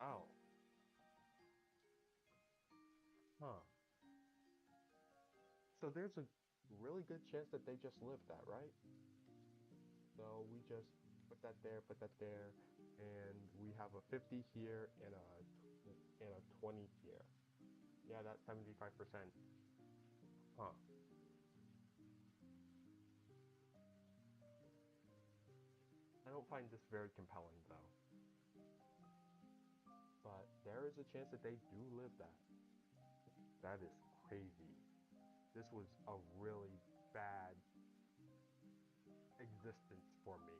Oh, huh. So there's a really good chance that they just lived that, right? So we just put that there, and we have a 50 here and a 20 here. Yeah, that's 75%. Huh. I don't find this very compelling though. But there is a chance that they do live that. That is crazy. This was a really bad existence for me.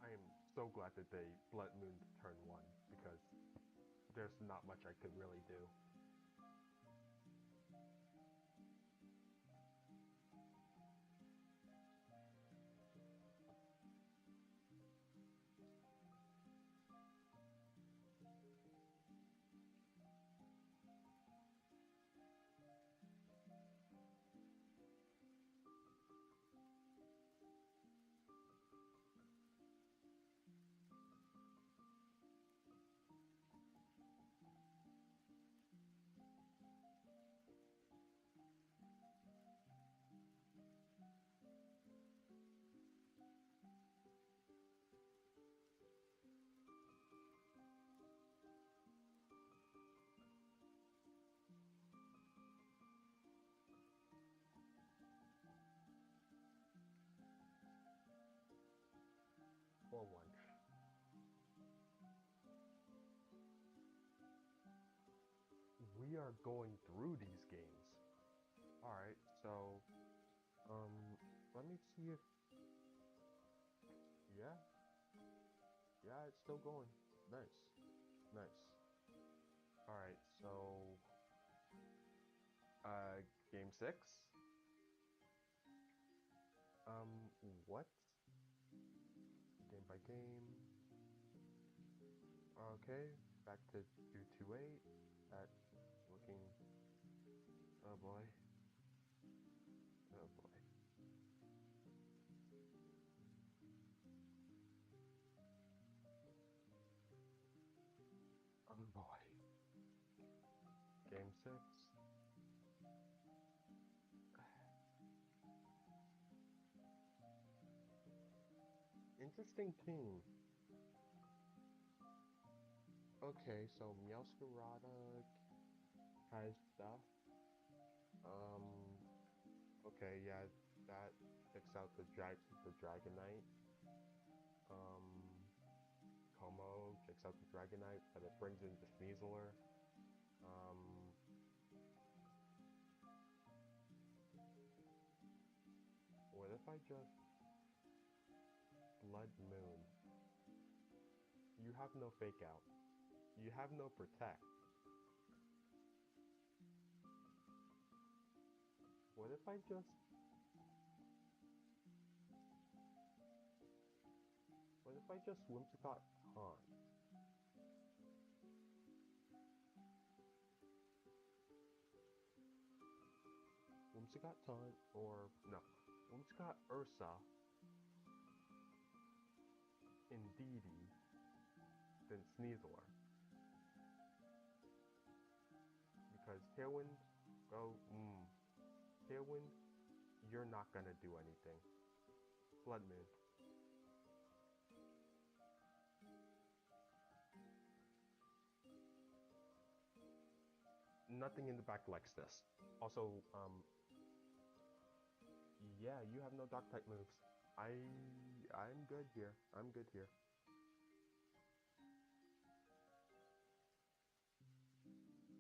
I am so glad that they Blood Mooned turn 1 because there's not much I could really do. we are going through these games. Alright, so, let me see if, yeah, yeah, it's still going. Nice, nice. Alright, so, game 6? What? Game by game. Okay, back to 228. That looking, oh boy. Oh boy. Oh boy. Game 6. Interesting team. Okay, so Meowscarada has stuff. Um, okay, yeah, that checks out the Dragonite. Um, Como checks out the Dragonite, but it brings in the Sneasler. Um, what if I just Blood Moon? You have no Fake Out. You have no Protect. What if I just... What if I just Whimsicott Taunt? Whimsicott Taunt, or... No. Whimsicott Ursa, Indeedee, then Sneasler. Because Tailwind, go, Tailwind, you're not gonna do anything. Blood Moon. Nothing in the back likes this. Also, yeah, you have no Dark type moves. I'm good here. I'm good here.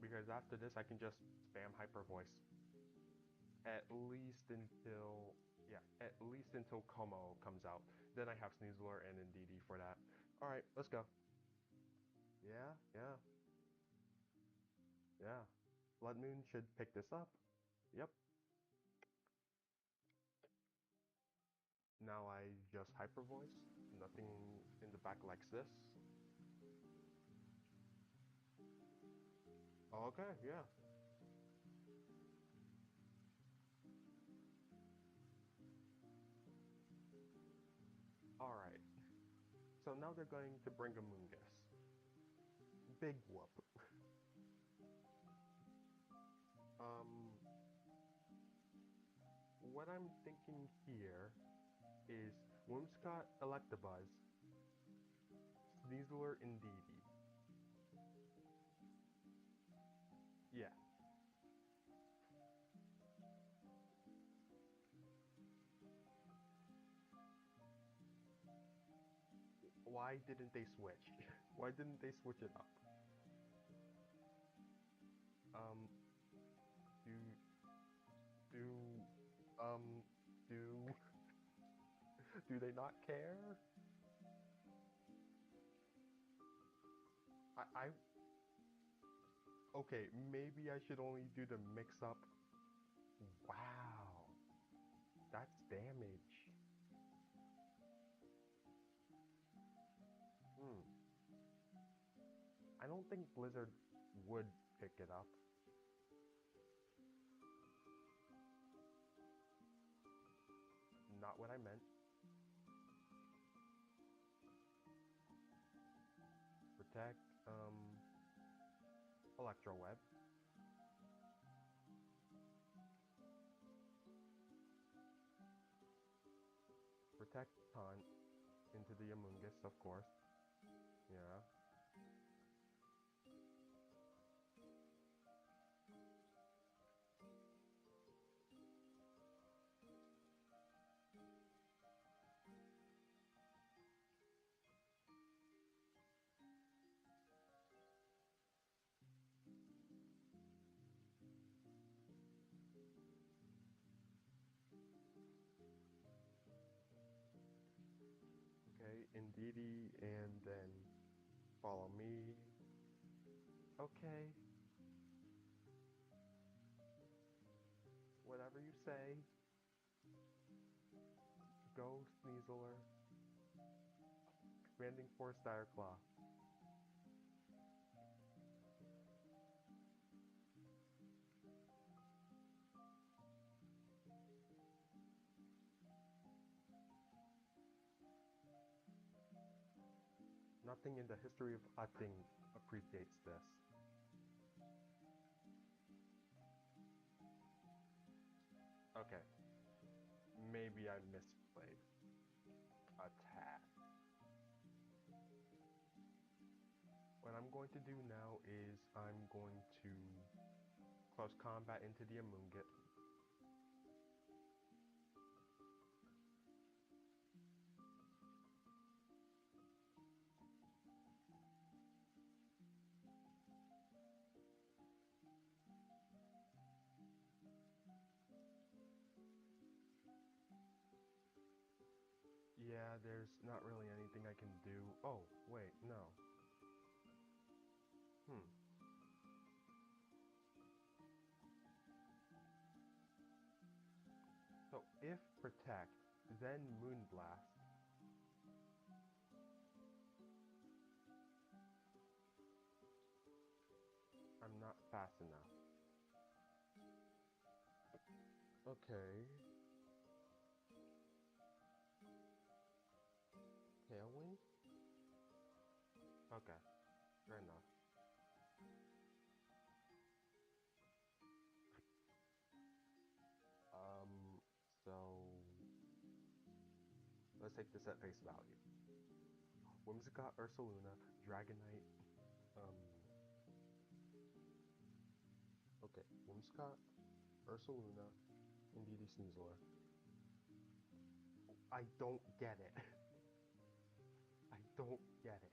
Because after this, I can just spam Hyper Voice. At least until, yeah, at least until Como comes out. Then I have Sneasler and Indeedee for that. Alright, let's go. Yeah, yeah, yeah. Blood Moon should pick this up. Yep. Now I just Hyper Voice. Nothing in the back likes this. Okay, yeah. Alright. So now they're going to bring a Moongus. Big whoop. Um, what I'm thinking here is Whimsicott Electabuzz, Sneasler Indeedee. Yeah. Why didn't they switch? Why didn't they switch it up? Um, do, do, um, do, do they not care? I, okay, maybe I should only do the mix up. Wow, that's damage. Hmm. I don't think Blizzard would pick it up. Not what I meant. Protect, Electro Web. Protect Taunt into the Amoonguss, of course. Yeah. Indeedy, and then follow me. Okay, whatever you say. Go, Sneasler. Commanding Force Claw. Nothing in the history of hunting appreciates this. Okay, maybe I misplayed a tad. What I'm going to do now is I'm going to close combat into the Amoonget. Yeah, there's not really anything I can do. Oh, wait, no. So if Protect, then Moonblast. I'm not fast enough. Okay. Tailwind? Okay, fair enough. Um, so let's take this at face value. Whimsicott, Ursaluna, Dragonite, okay, Whimsicott, Ursaluna, Indeedee Sneasler. I don't get it. I don't get it.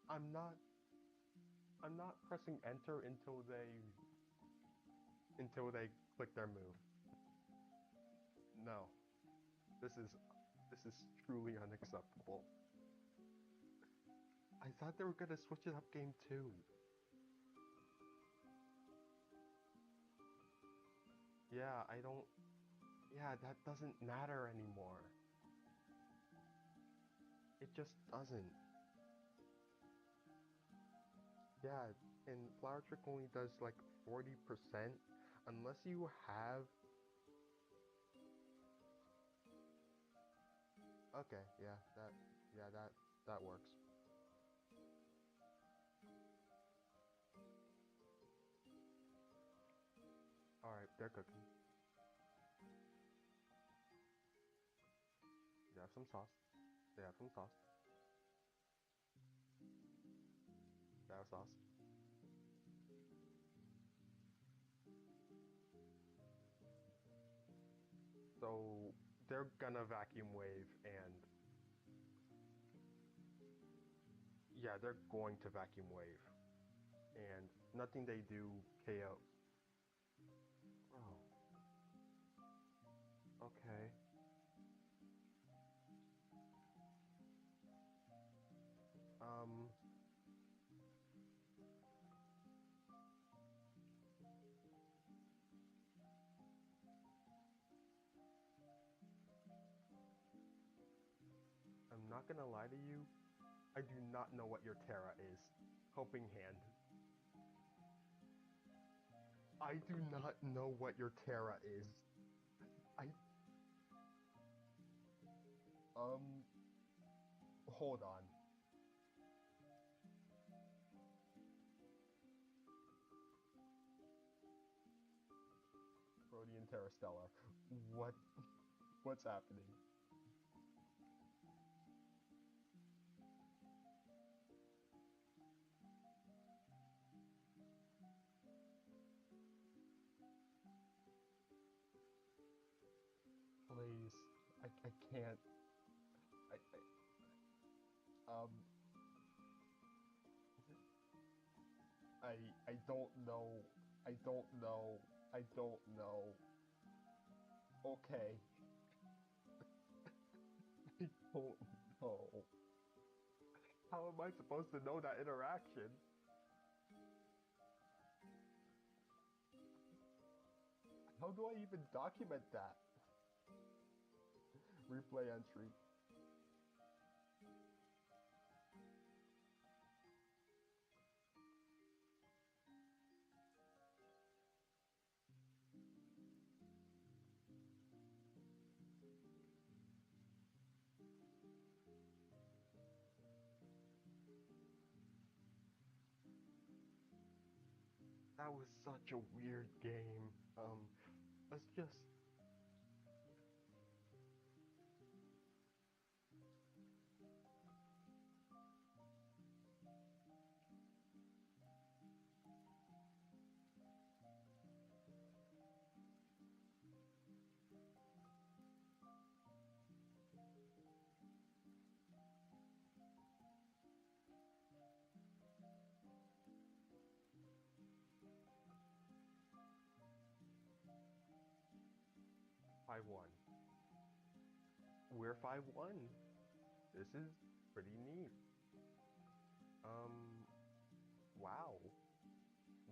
I'm not I'm not pressing enter until they click their move. No. This is truly unacceptable. I thought they were gonna switch it up game 2. Yeah, I don't yeah, that doesn't matter anymore. It just doesn't. Yeah, and Flower Trick only does like 40% unless you have okay, yeah, that works. Alright, they're cooking. They have some sauce. They have some sauce. They have sauce. So they're gonna vacuum wave and yeah, they're going to vacuum wave. And nothing they do KO. Oh, okay. Um, I'm not gonna lie to you. I do not know what your Terra is. Helping Hand. I do not know what your Terra is. I um hold on. Brody and Terrastellar. What? What's happening? Please. I can't. Um, I don't know. I don't know. I don't know. Okay. I don't know. How am I supposed to know that interaction? How do I even document that? Replay entry. That was such a weird game. Let's just 5-1. We're 5-1. This is pretty neat. Wow.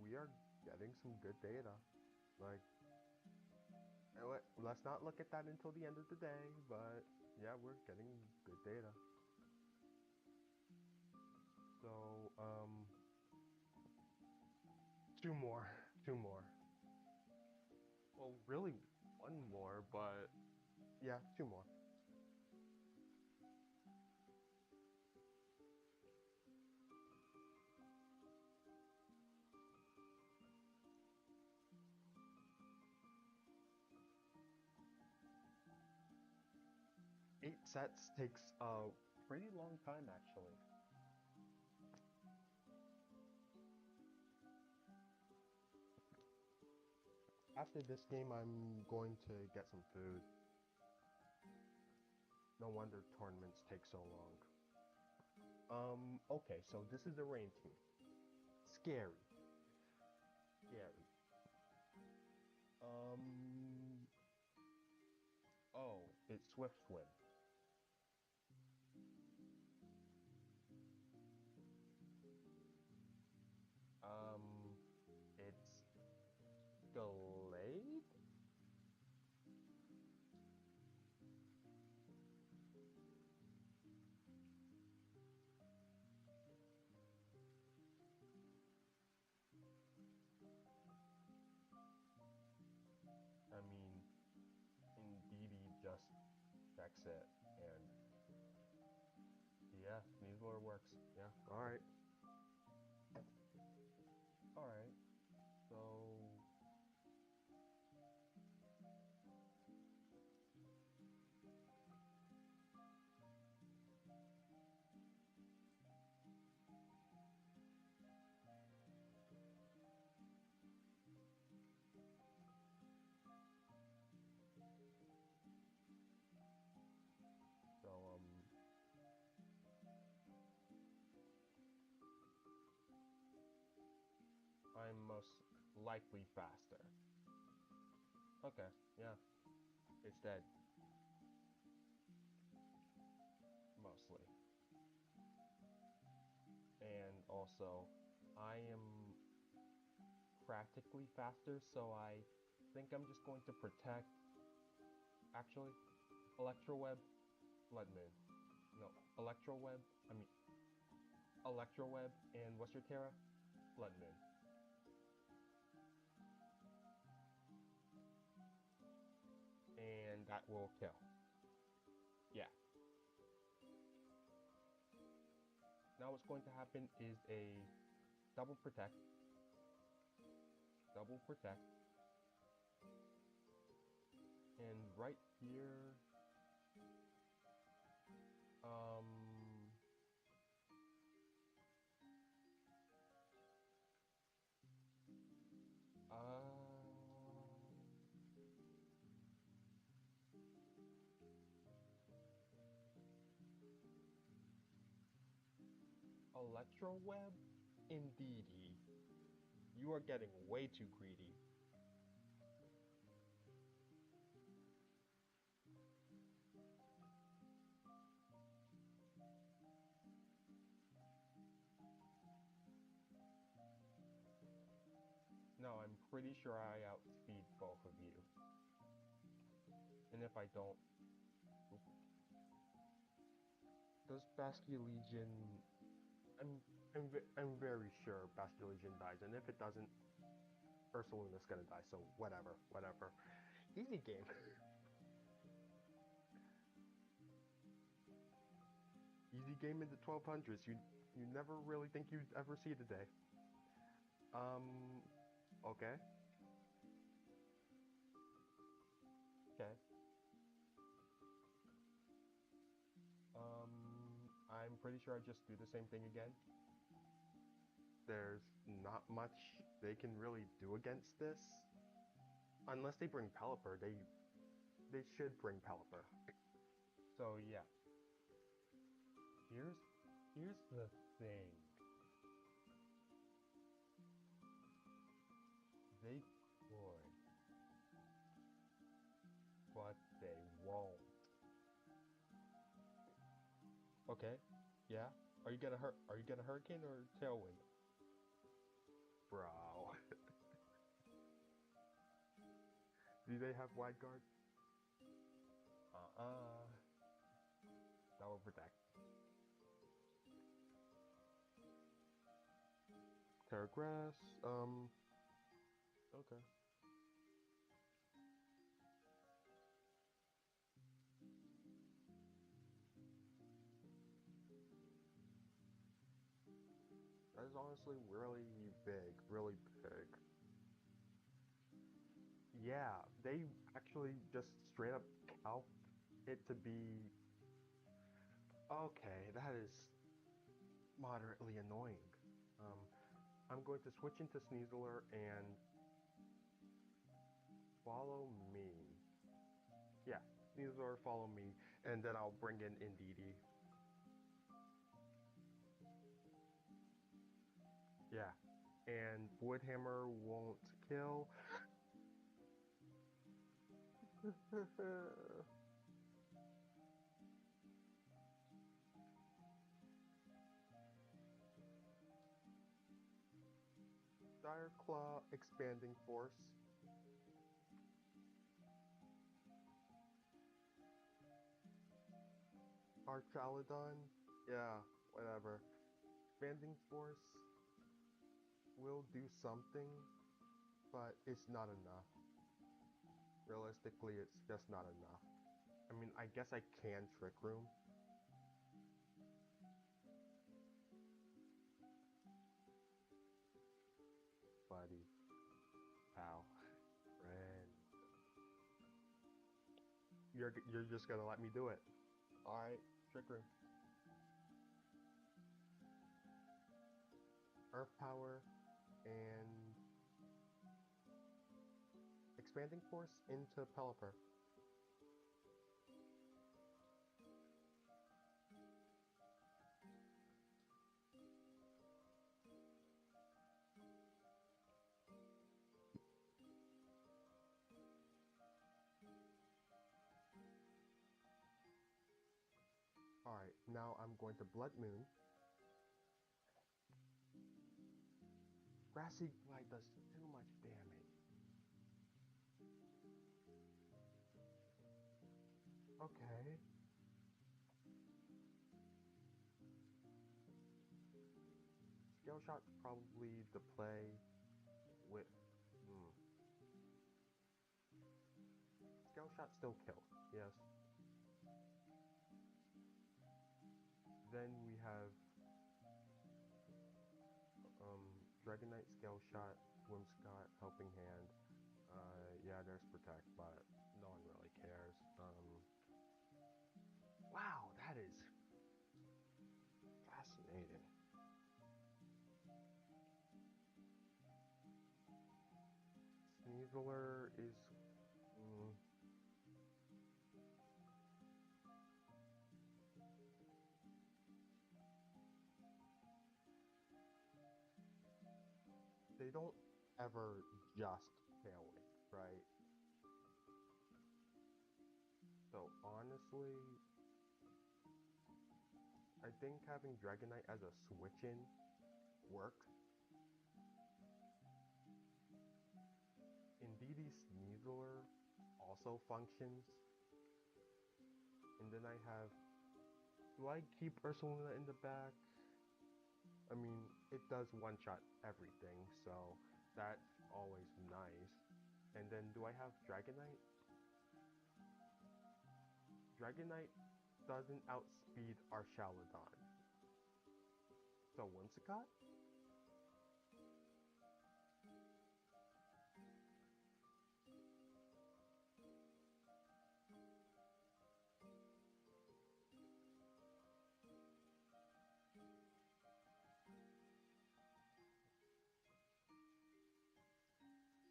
We are getting some good data. Like, let's not look at that until the end of the day, but yeah, we're getting good data. So, two more. Two more. Well, really one more, but yeah, two more. Eight sets takes a pretty long time, actually. After this game, I'm going to get some food. No wonder tournaments take so long. Okay, so this is the rain team. Scary. Scary. Oh, it's Swift Swim. It's delayed? I mean, indeed, he just checks it, and yeah, Sneasler works. Yeah, alright. Alright, so so I'm most likely faster. Okay, yeah, it's dead, mostly. And also, I am practically faster, so I think I'm just going to protect. Actually, Electroweb, Floodman. No, Electroweb. I mean, Electroweb and what's your Terra? Floodman. And that will kill. Yeah. Now what's going to happen is a double protect, and right here, um, Electro Web? Indeedy. You are getting way too greedy. No, I'm pretty sure I outspeed both of you. And if I don't... Does Bastion Legion... I'm very sure Bastion Legion dies, and if it doesn't, Ursaluna's gonna die, so whatever. Easy game. Easy game in the 1200s. You never really think you'd ever see the day. Okay. Okay. I'm pretty sure I just do the same thing again. There's not much they can really do against this. Unless they bring Pelipper, they should bring Pelipper. So yeah. Here's the thing. They could, but they won't. Okay. Yeah. Are you gonna hurricane or tailwind? Bro. Do they have wide guard? That will protect. Terra Grass, okay. That is honestly really big, really big. Yeah, they actually just straight up calc it to be... Okay, that is moderately annoying. I'm going to switch into Sneasler and follow me. Yeah, Sneasler, follow me, and then I'll bring in Indeedee. Yeah, and Woodhammer won't kill. Dire Claw, Expanding Force. Archaladon, yeah, whatever. Expanding Force will do something, but it's not enough. Realistically, it's just not enough. I mean, I guess I can Trick Room. Buddy. Pal. Friend. You're just gonna let me do it. Alright, Trick Room. Earth Power and Expanding Force into Pelipper. Alright, now I'm going to Blood Moon. Grassy Glide does too much damage. Okay. Scale Shot's probably the play with... Scale Shot still kills, yes. Then we have Dragonite, Scale Shot, Whimsicott, Helping Hand. Yeah, there's Protect, but no one really cares. Wow, that is fascinating. Sneasler is... Mm, they don't ever just fail it, right? So honestly, I think having Dragonite as a switch-in works. Indeedee Sneasler also functions. And then I have... Do I keep Ursulina in the back? I mean, it does one-shot everything, so that's always nice. And then do I have Dragonite? Dragonite doesn't outspeed our Shalodon. So Whimsicott?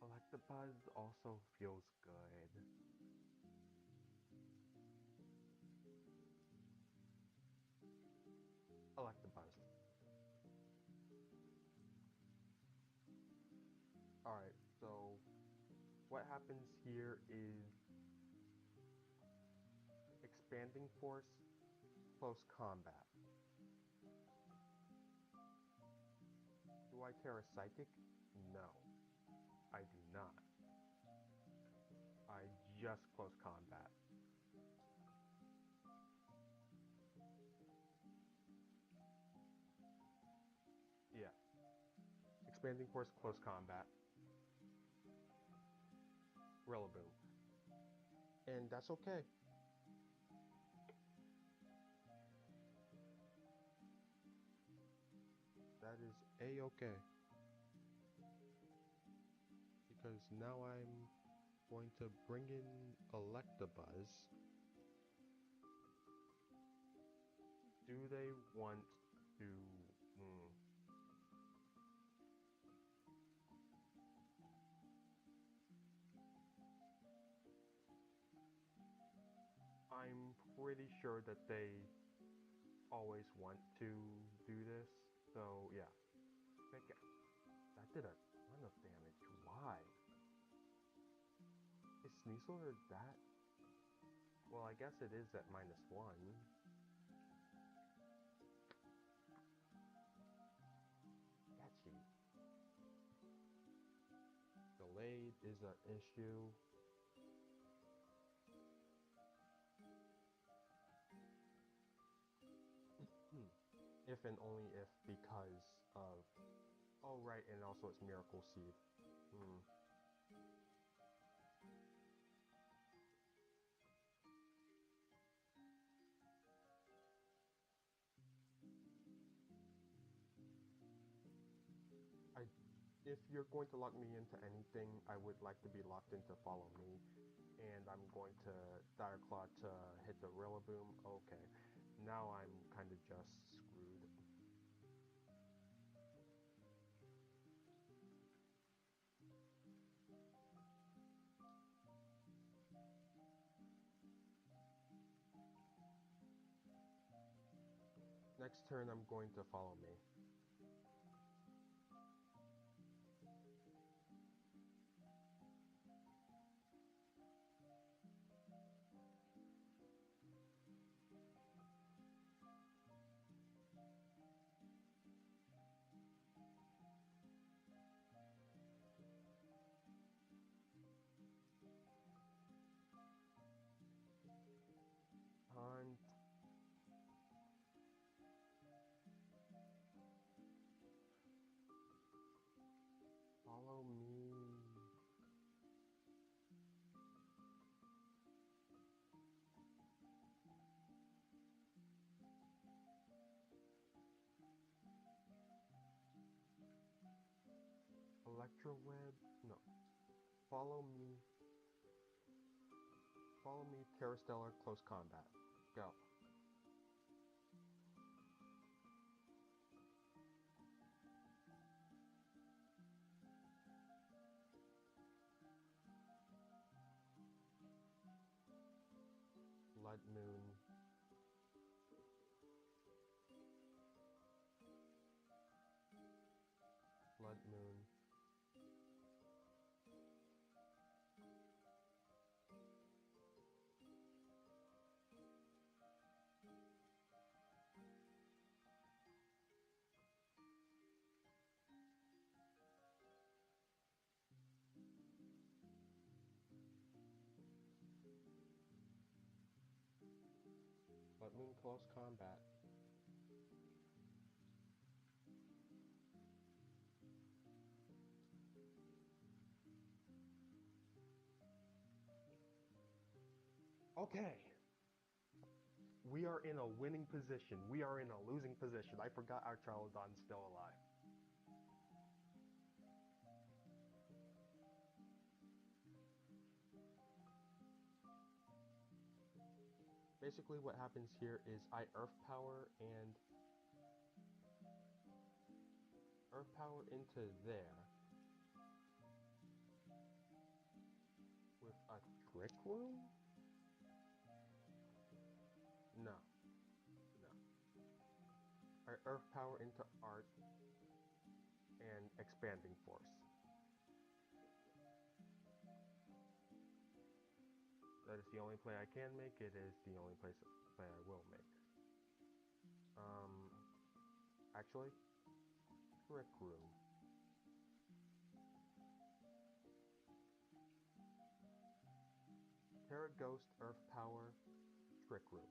Electabuzz also feels good. Electabuzz. Alright, so what happens here is Expanding Force, close combat. Do I care a Psychic? No, I do not. I just close combat. Yeah. Expanding Force, close combat. Rillaboom. And that's okay. That is a-okay. Because now I'm going to bring in Electabuzz. Do they want to... Hmm. I'm pretty sure that they always want to do this. So yeah. That did a ton of damage. Why? Is Sneasler that? Well, I guess it is at -1. Sketchy. Delayed is an issue. If and only if because of... Oh, right, and also it's Miracle Seed. Hmm. I, if you're going to lock me into anything, I would like to be locked into Follow Me. And I'm going to Dire Claw to hit the Rillaboom. Okay, now I'm kind of just screwed. Next turn, I'm going to Follow Me. Hunt. Electro Web? No. Follow me. Follow me, Terrastellar, close combat. Go. Blood Moon. Blood Moon. Blood Moon, close combat. Okay. We are in a winning position. We are in a losing position. I forgot our Charladon's still alive. Basically what happens here is I Earth Power into there with a Trick Room? No. No. I Earth Power into Art and Expanding Force. That is the only play I can make. It is the only play I will make. Actually, Trick Room. Terra Ghost, Earth Power, Trick Room.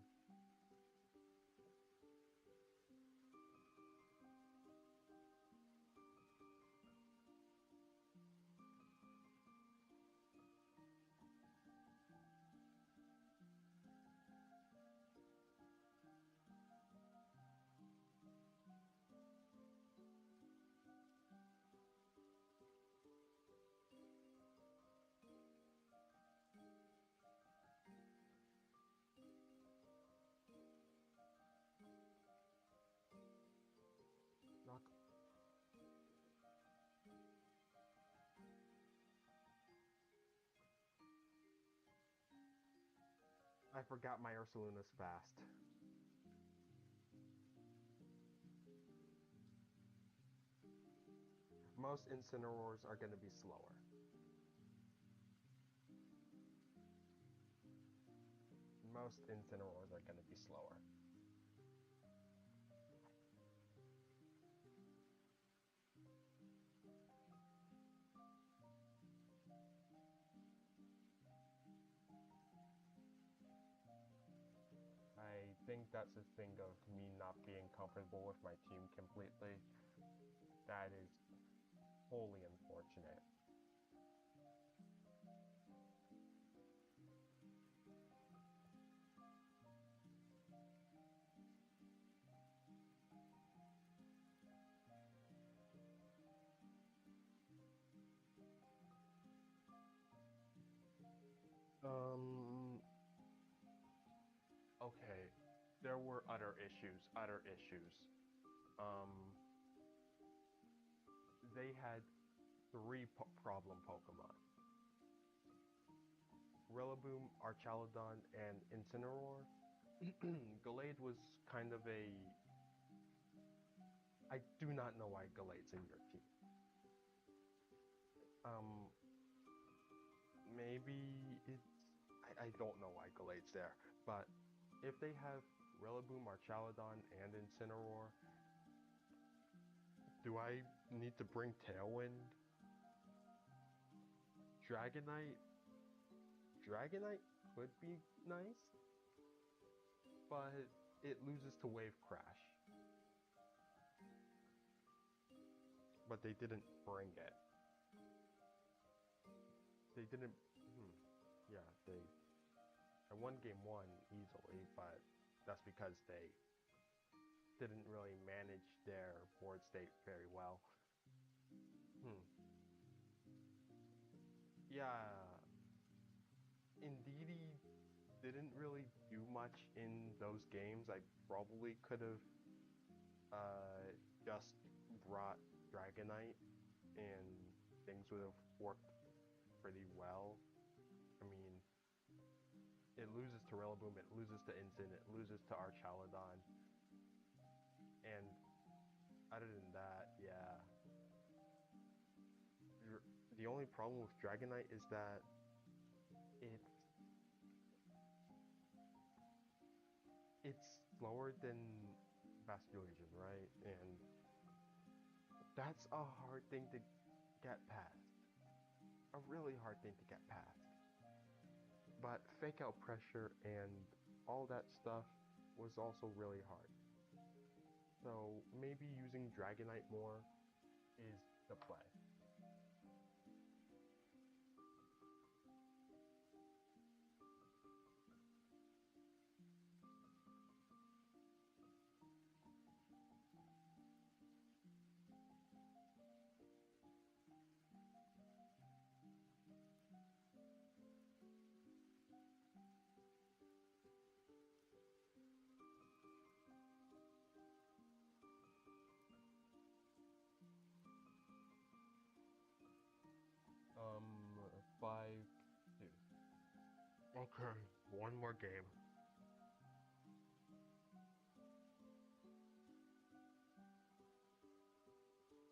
Knock. I forgot my Ursaluna's fast. Most Incineroars are going to be slower. Most Incineroars are going to be slower. I think that's a thing of me not being comfortable with my team completely. That is wholly unfortunate. Okay. There were other issues. Um, they had three problem Pokemon. Rillaboom, Archaludon, and Incineroar. Gallade was kind of a... I do not know why Gallade's in your team. Maybe it's... I don't know why Gallade's there, but if they have Rillaboom, Archaludon, and Incineroar, do I need to bring Tailwind? Dragonite? Dragonite could be nice, but it loses to Wave Crash. But they didn't bring it. They didn't... Yeah, I won game 1 easily, but that's because they didn't really manage their board state very well. yeah, Indeedee didn't really do much in those games. I probably could have uh, just brought Dragonite and things would have worked pretty well. I mean, it loses to Rillaboom, it loses to Instant, it loses to Archaludon, and other than that, yeah. The only problem with Dragonite is that it's it's slower than Basculegion, right? And that's a hard thing to get past. A really hard thing to get past. But fake out pressure and all that stuff was also really hard. So maybe using Dragonite more is the play. Um, 5-2. Okay, one more game.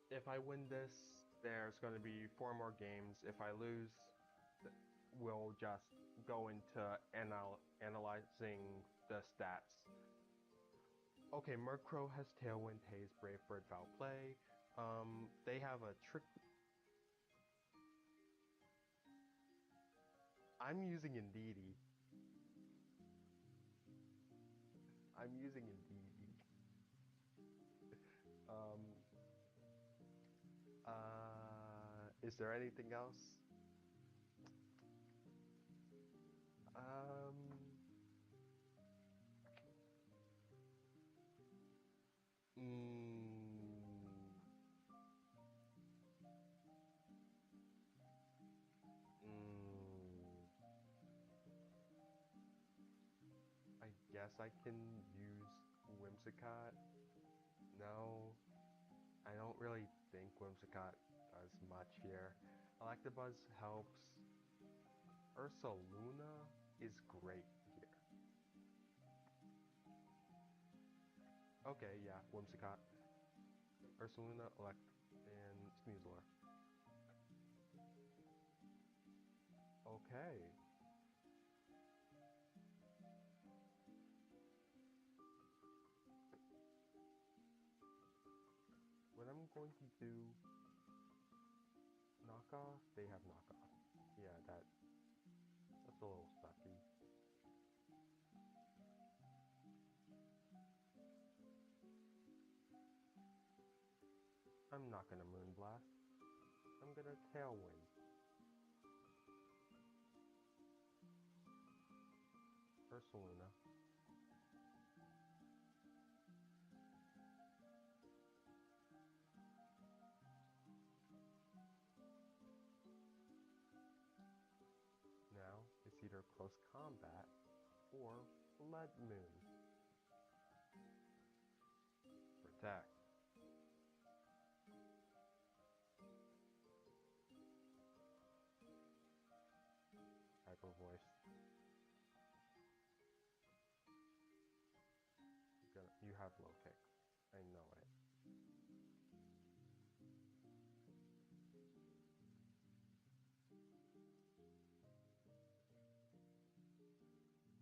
If I win this, there's going to be 4 more games. If I lose, we'll just go into analyzing the stats. Okay, Murkrow has Tailwind, Haze, Brave Bird, Foul Play. They have a trick. I'm using Indeedee. I'm using Indeedee. Um, is there anything else? Um, mm, mm, I guess I can use Whimsicott. No, I don't really think Whimsicott does much here. Electabuzz helps. Ursaluna is great here. Okay, yeah, Whimsicott, Ursaluna, and Sneasler. Okay. What I'm going to do, knockoff, they have knockoff. Yeah, that's a little sucky. I'm not gonna Moonblast. I'm gonna Tailwind. Ursaluna. Now, it's either Close Combat or Blood Moon. Protect. Hyper Voice. You have low kick. I know it.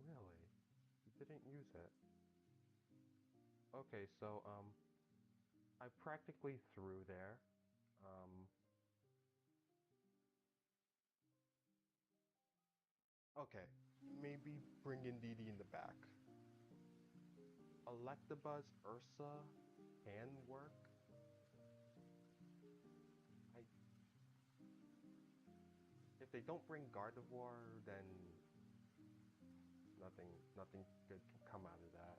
Really? You didn't use it? Okay, so, I practically threw there. Um, okay. Maybe bring Indeedee in the back. Electabuzz Ursa can work. I If they don't bring Gardevoir, then nothing good can come out of that.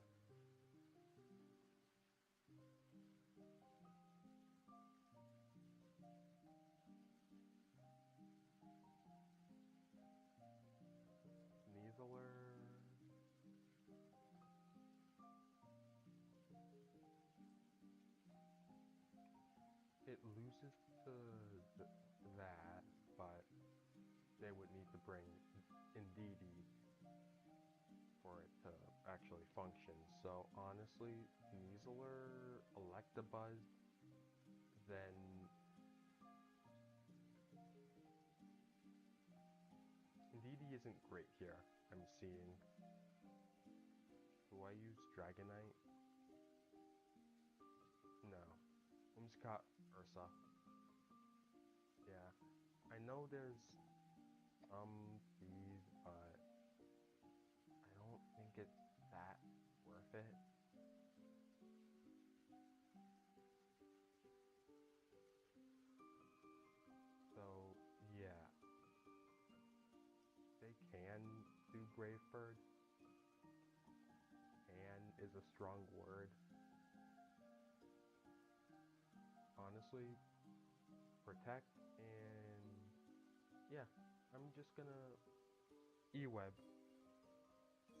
closest to that, but they would need to bring Indeedee for it to actually function. So honestly, Neasler, Electabuzz, then Indeedee isn't great here. I'm seeing. Do I use Dragonite? No. Whimsicott, Ursa. Yeah. I know there's some speed, but I don't think it's that worth it. So, yeah. They can do Brave Bird. Can is a strong word. Honestly, protect and yeah, I'm just gonna E-Web.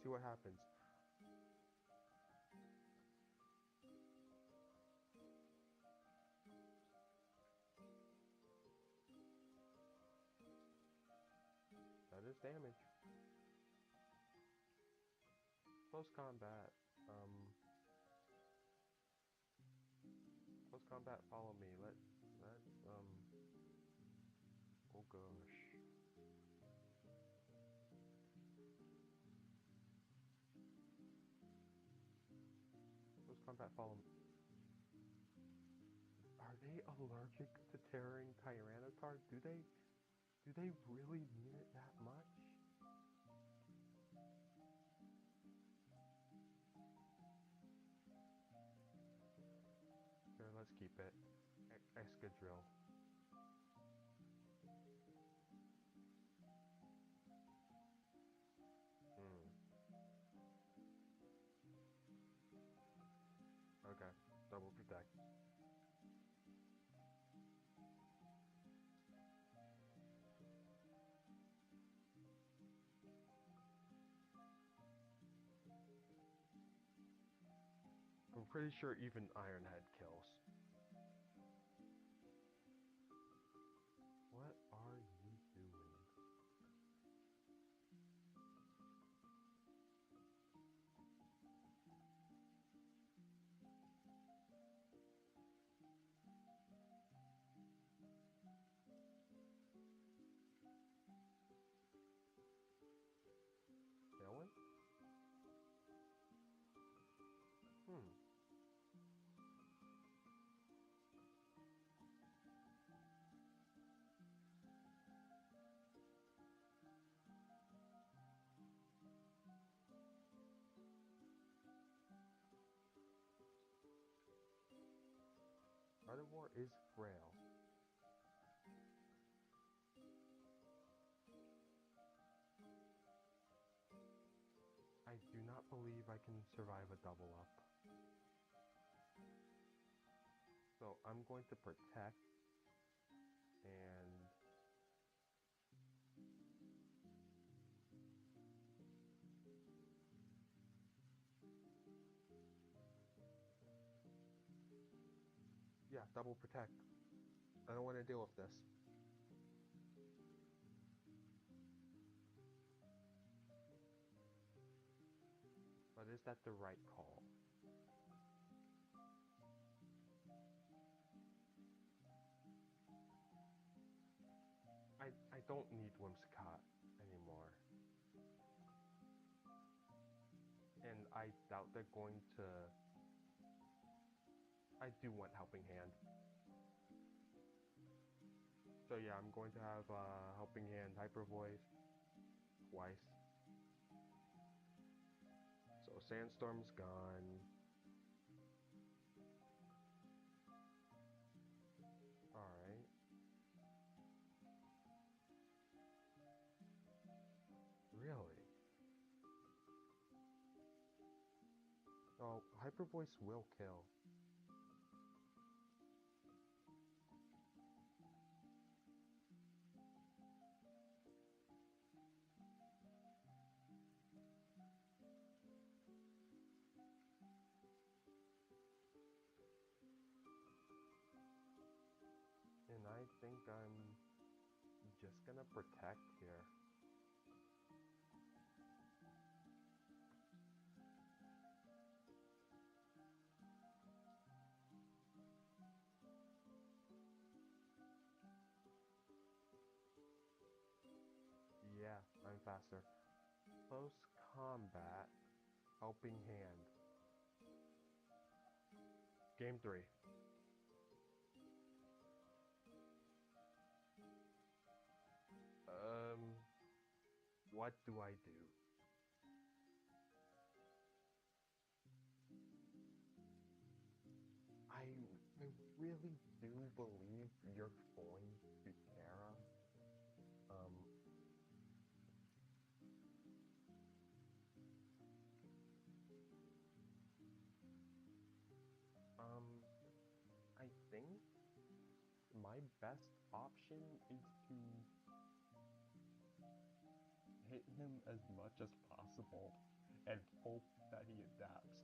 See what happens. That is damage. Close combat. Um, close combat. Follow me. Let's. Oh gosh. Close combat. Follow me. Are they allergic to tearing Tyranitar? Do they? Do they really mean it that much? Here, let's keep it. Excadrill. Hmm. Okay. Double protect. I'm pretty sure even Ironhead kills. What are you doing? Killing? Hmm. Gardevoir is frail. I do not believe I can survive a double up. So I'm going to protect and yeah, double protect. I don't want to deal with this. But is that the right call? I don't need Whimsicott anymore. And I doubt they're going to... I do want Helping Hand. So yeah, I'm going to have Helping Hand Hyper Voice twice. So Sandstorm's gone. Alright. Really? Oh, Hyper Voice will kill. think I'm just gonna protect here. Yeah, I'm faster. Close combat, helping hand. Game 3. Um, what do I do? I, I really do believe you're going to Terra. Um, um, I think my best option is to hit him as much as possible and hope that he adapts.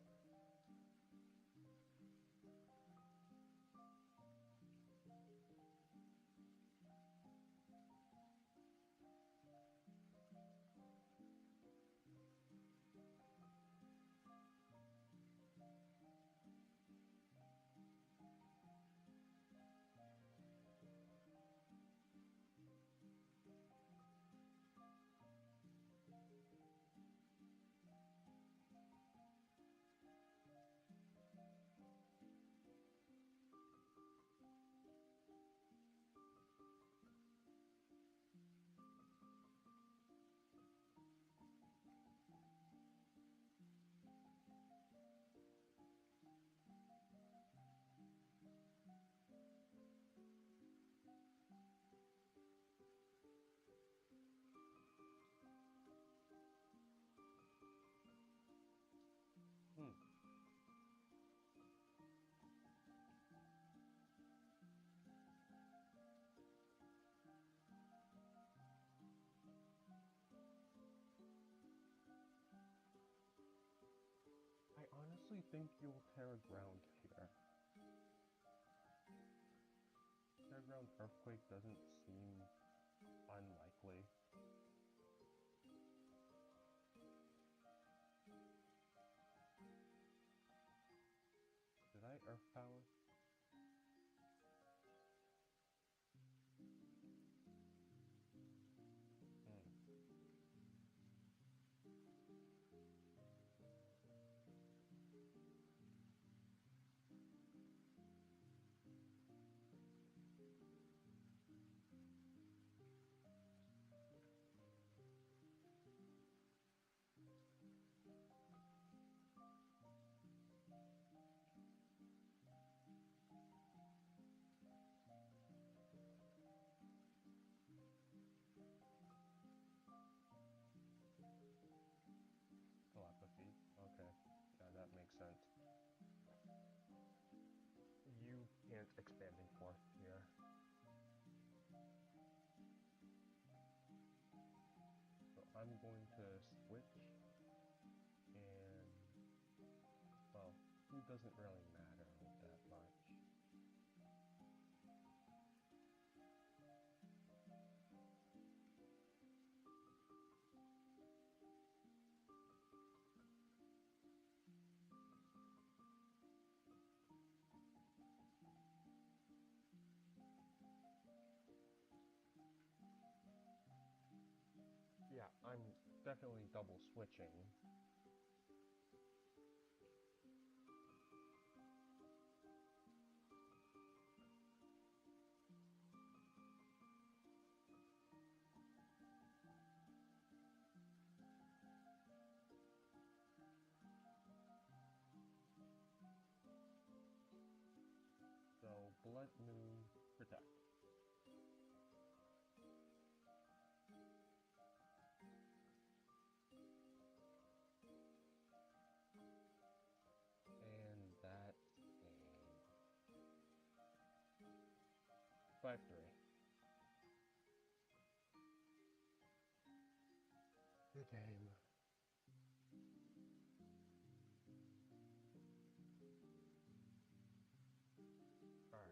Hmm. I honestly think you'll Terra Ground here. Terra Ground Earthquake doesn't seem unlikely. Did I Earth Power? Hmm. Telepathy. Okay. Yeah, that makes sense. You can't Expanding Force here. So I'm going to switch and, well, he doesn't really matter that much. Yeah, I'm definitely double switching. So Blood Moon Protect. And that's a 5-3. Good game. Alright.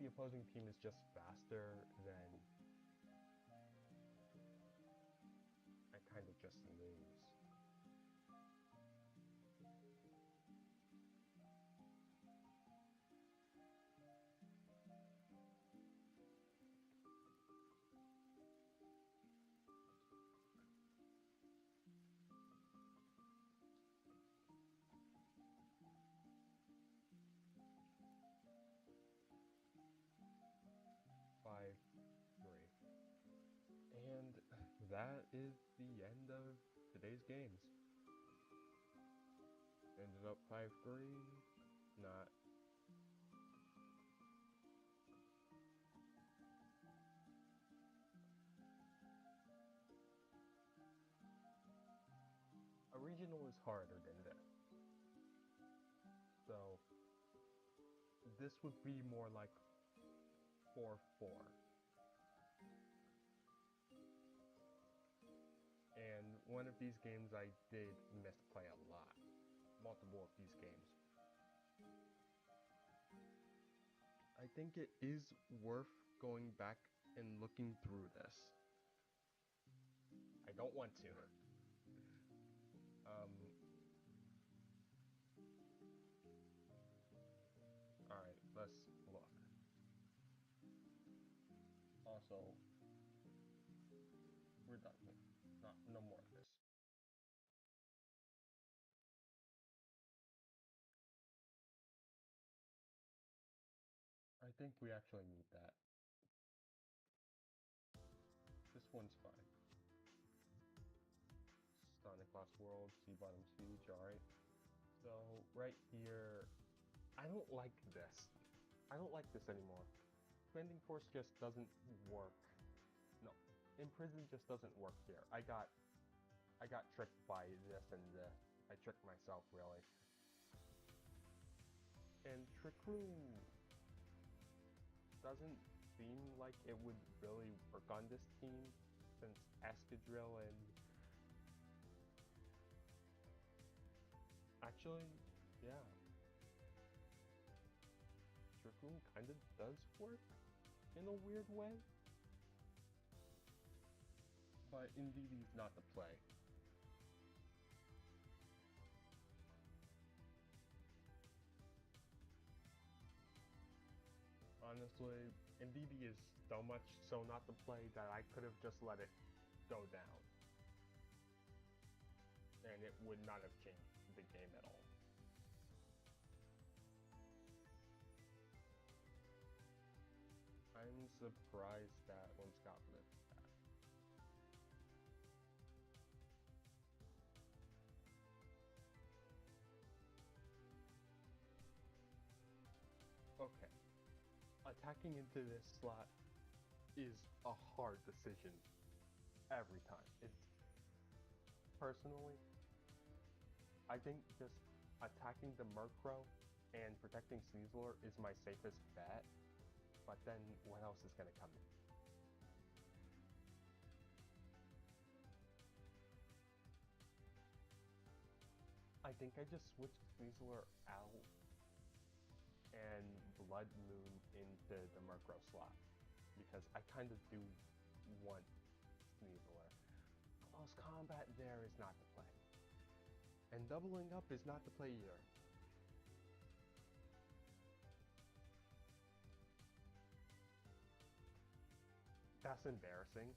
the opposing team is just faster, then I kind of just lose. Five, three. And that is the end of today's games. Ended up 5-3. Not a regional is harder than this. So this would be more like 4-4. And one of these games I did misplay a lot. Multiple of these games. I think it is worth going back and looking through this. I don't want to. Alright, let's look. Also, we're done here. No more of this. I think we actually need that. This one's fine. Sonic Lost World, Sea Bottom Siege, alright. So, right here, I don't like this. I don't like this anymore. Bending Force just doesn't work. No, Imprison just doesn't work here. I got tricked by this and this. I tricked myself, really. And Trick Room doesn't seem like it would really work on this team, since Escadrille and... Actually, yeah. Trick Room kind of does work in a weird way. But Indeedee's not the play. Honestly, Indeedee is so much so not the play that I could have just let it go down. And it would not have changed the game at all. I'm surprised that one Scott lived that. Okay. Attacking into this slot is a hard decision every time. It's personally, I think just attacking the Murkrow and protecting Sneasler is my safest bet, but then what else is gonna come in? I think I just switched Sneasler out and Blood Moon into the Murkrow slot, because I kind of do want Sneasler. Close combat there is not the play. And doubling up is not the play either. That's embarrassing.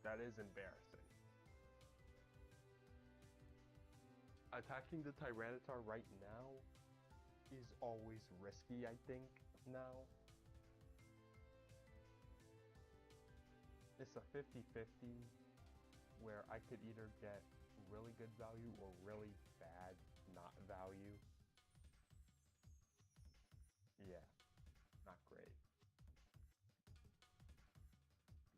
That is embarrassing. Attacking the Tyranitar right now is always risky, I think, now. It's a 50-50 where I could either get really good value or really bad not value. Yeah, not great.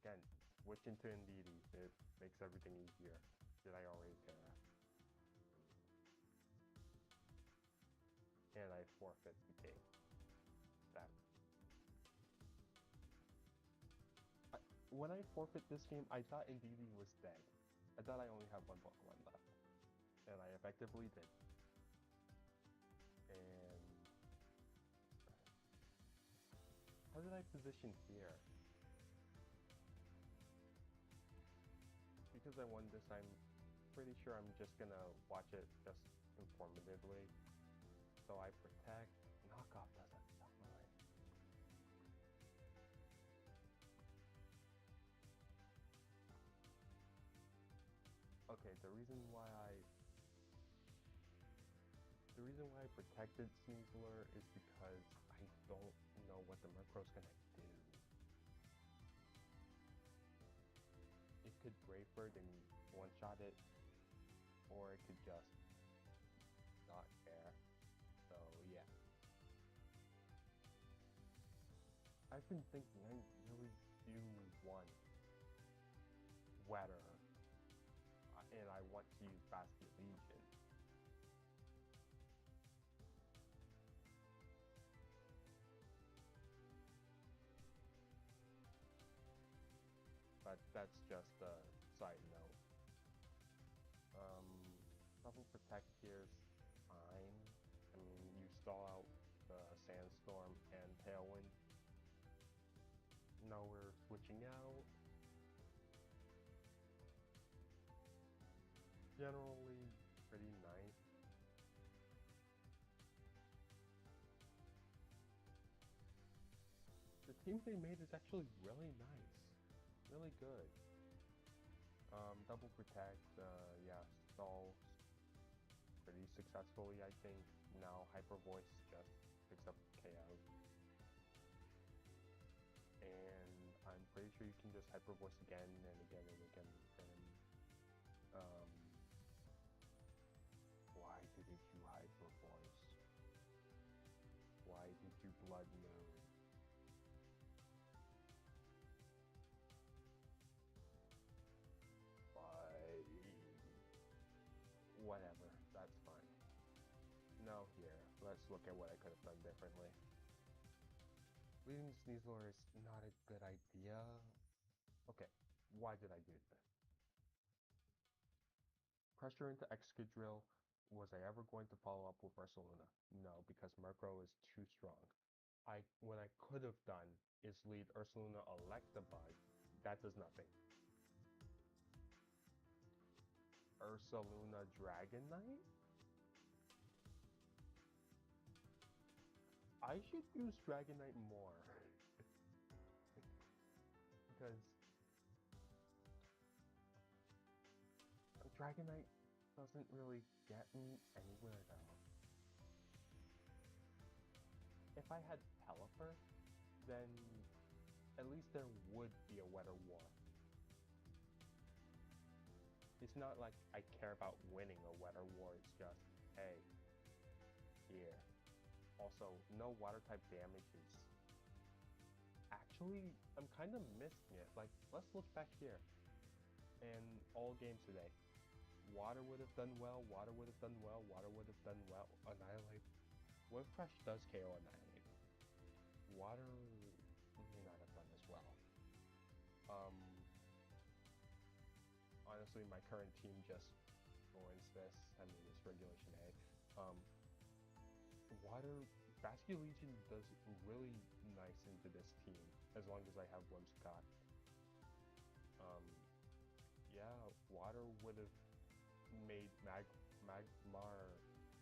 Again, switching to Indeedee, it makes everything easier. Did I already get that? And I forfeit the game. That. When I forfeit this game, I thought Indeedee was dead. I thought I only had one Pokemon left. And I effectively did. And How did I position here? Because I won this, I'm pretty sure I'm just gonna watch it just informatively. So I protect. Knockoff doesn't die. Okay, the reason why I protected Sneasler is because I don't know what the Murkrow's gonna do. It could Brave Bird and one-shot it, or it could just not care. So yeah. I've been thinking I really do want Wetter, and I want to use Basket Legion. But that's just a side note. Double Protect here is fine. I mean, you stall out the Sandstorm and Tailwind. Now we're switching out. Generally pretty nice. The team they made is actually really nice. Really good. Double Protect, yeah, stalls pretty successfully, I think. Now Hyper Voice just picks up KO. And I'm pretty sure you can just Hyper Voice again and again and again and again. Why didn't you Hyper Voice? Why did you Blood Moon? Whatever, that's fine. Now here, let's look at what I could have done differently. Leaving Sneasler is not a good idea. Okay, why did I do this? Pressure into Excadrill. Was I ever going to follow up with Ursaluna? No, because Murkrow is too strong. What I could have done is lead Ursaluna Electabuzz. That does nothing. Ursaluna Dragonite? I should use Dragonite more. Because Dragonite doesn't really get me anywhere though. If I had Pelipper, then at least there would be a Wetter War. It's not like I care about winning a Wetter War, it's just, hey, here. Also, no water type damages. Actually, I'm kind of missing it. Like, let's look back here. And all games today. Water would have done well, water would have done well, water would have done well. Annihilate. Wave Crash does KO Annihilate. Water may not have done as well. Honestly, my current team just ruins this. I mean, it's Regulation A. Water, Basket Legion does really nice into this team, as long as I have Whimsicott. Yeah, Water would have made Magmar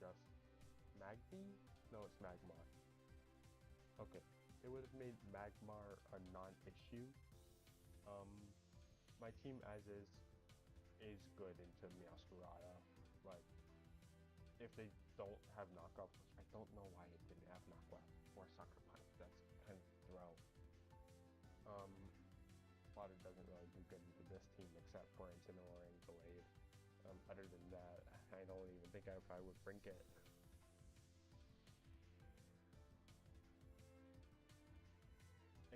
just... Magby? No, it's Magmar. Okay, it would have made Magmar a non-issue. My team as is good into Meowscarada. Like, if they don't have knockoff, which I don't know why it didn't have knockoff, or Sucker Punch, that's kind of throw. Water doesn't really do good into this team except for Incineroar and Gallade. Other than that, I don't even think I probably would brink it.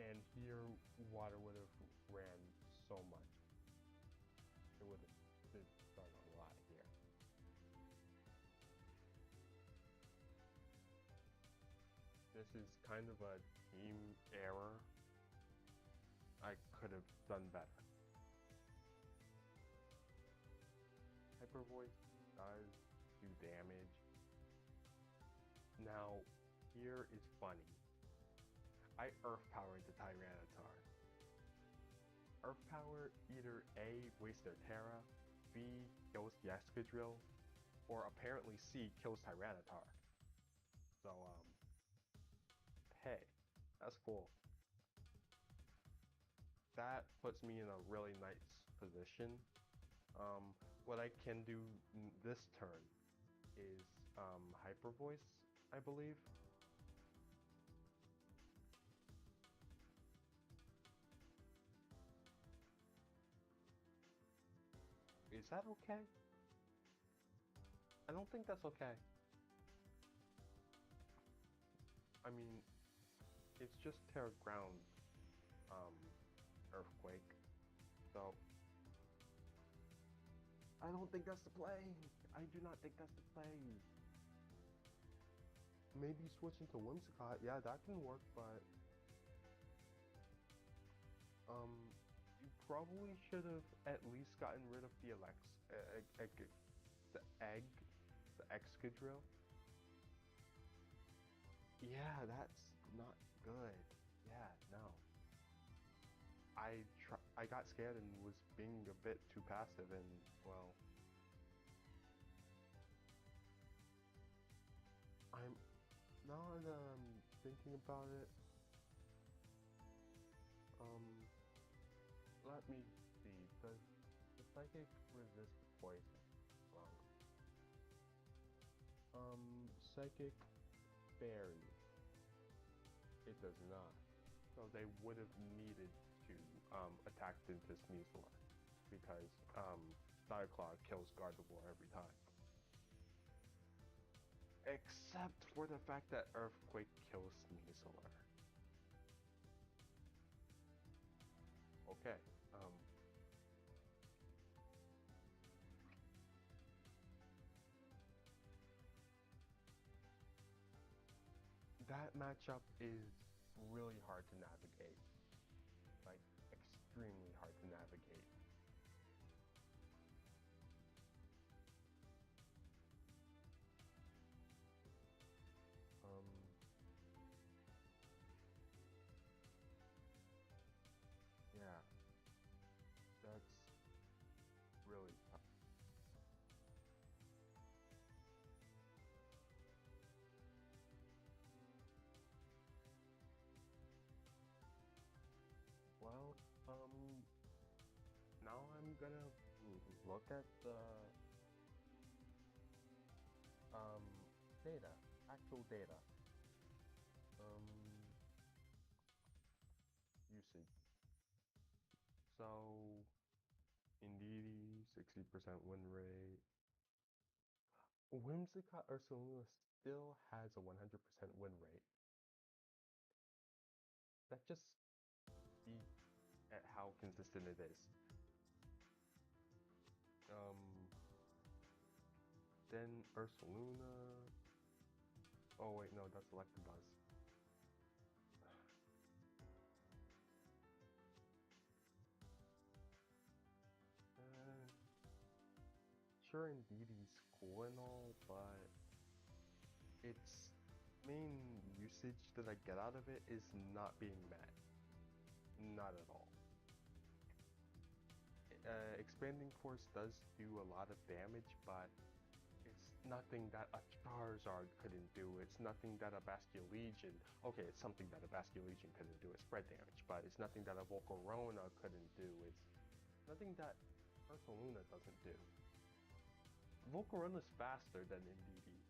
And here, Water would have ran so much. It would have done a lot here. This is kind of a team error. I could have done better. Hyper Voice does do damage. Now, here is funny. I Earth Power into Tyranitar. Earth Power either A, wastes their Terra, B, kills the Excadrill, or apparently C, kills Tyranitar. So, hey, that's cool. That puts me in a really nice position. What I can do this turn is Hyper Voice, I believe. Is that okay? I don't think that's okay. I mean, it's just Terra Ground Earthquake. So I don't think that's the play. I do not think that's the play. Maybe switching to Whimsicott, yeah, that can work, but you probably should have at least gotten rid of the the Excadrill. Yeah, that's not good. Yeah, no. I got scared and was being a bit too passive, and well, I'm now that I'm thinking about it. Let me see. Does the psychic resist poison? Psychic barely. It does not. So they would have needed to attack into Sneasel because Cyclone kills Gardevoir every time. Except for the fact that Earthquake kills Sneasel. Okay. That matchup is really hard to navigate. Like, extremely hard to navigate. Yeah. That's really tough. Well, now I'm gonna look at the data, actual data. Usage. So, Indeedee, 60% win rate. Whimsicott Ursaluna still has a 100% win rate. That just speaks at how consistent it is. Then Ursaluna. Oh wait, no, that's Electabuzz. Sure, Indeedee's cool and all, but its main usage that I get out of it is not being met. Not at all. Expanding Force does do a lot of damage, but it's nothing that a Charizard couldn't do. It's nothing that a Basculegion... Okay, it's something that a Basculegion couldn't do. It's spread damage, but it's nothing that a Volcarona couldn't do. It's nothing that Ursaluna doesn't do. Volcarona's faster than Indeedee.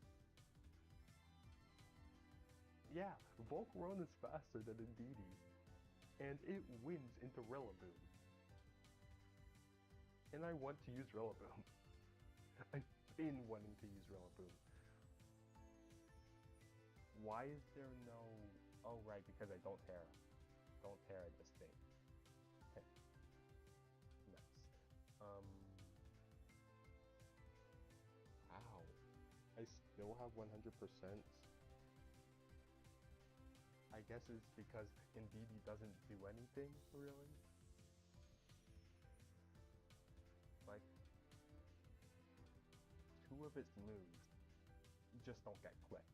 Yeah, Volcarona's faster than Indeedee. And it wins into Rillaboom. And I want to use Rillaboom. I've been wanting to use Rillaboom. Why is there no... Oh right, because I don't Terra. Don't Terra this thing. Okay. Nice. Wow. I still have 100%. I guess it's because Indeedee doesn't do anything, really. Like, two of its moves just don't get clicked.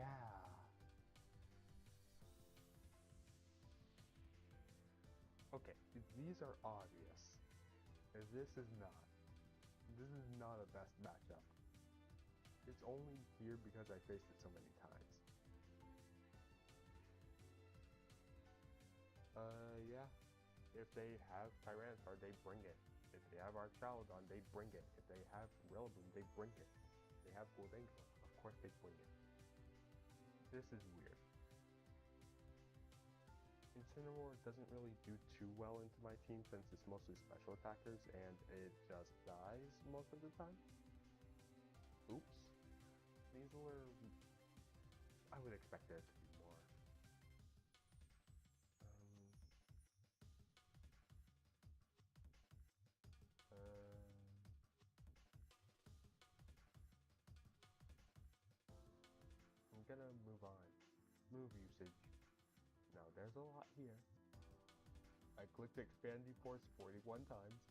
Yeah. Okay, these are obvious. This is not. This is not a best matchup. It's only here because I faced it so many times. Yeah. If they have Tyranitar, they bring it. If they have Archaludon, they bring it. If they have Rillaboom, they bring it. If they have Gholdengo, of course they bring it. This is weird. Incineroar doesn't really do too well into my team since it's mostly special attackers and it just dies most of the time. Oops. Weasler, I would expect there to be more. I'm gonna move on. Move usage. Now there's a lot here. I clicked Expanding Force 41 times.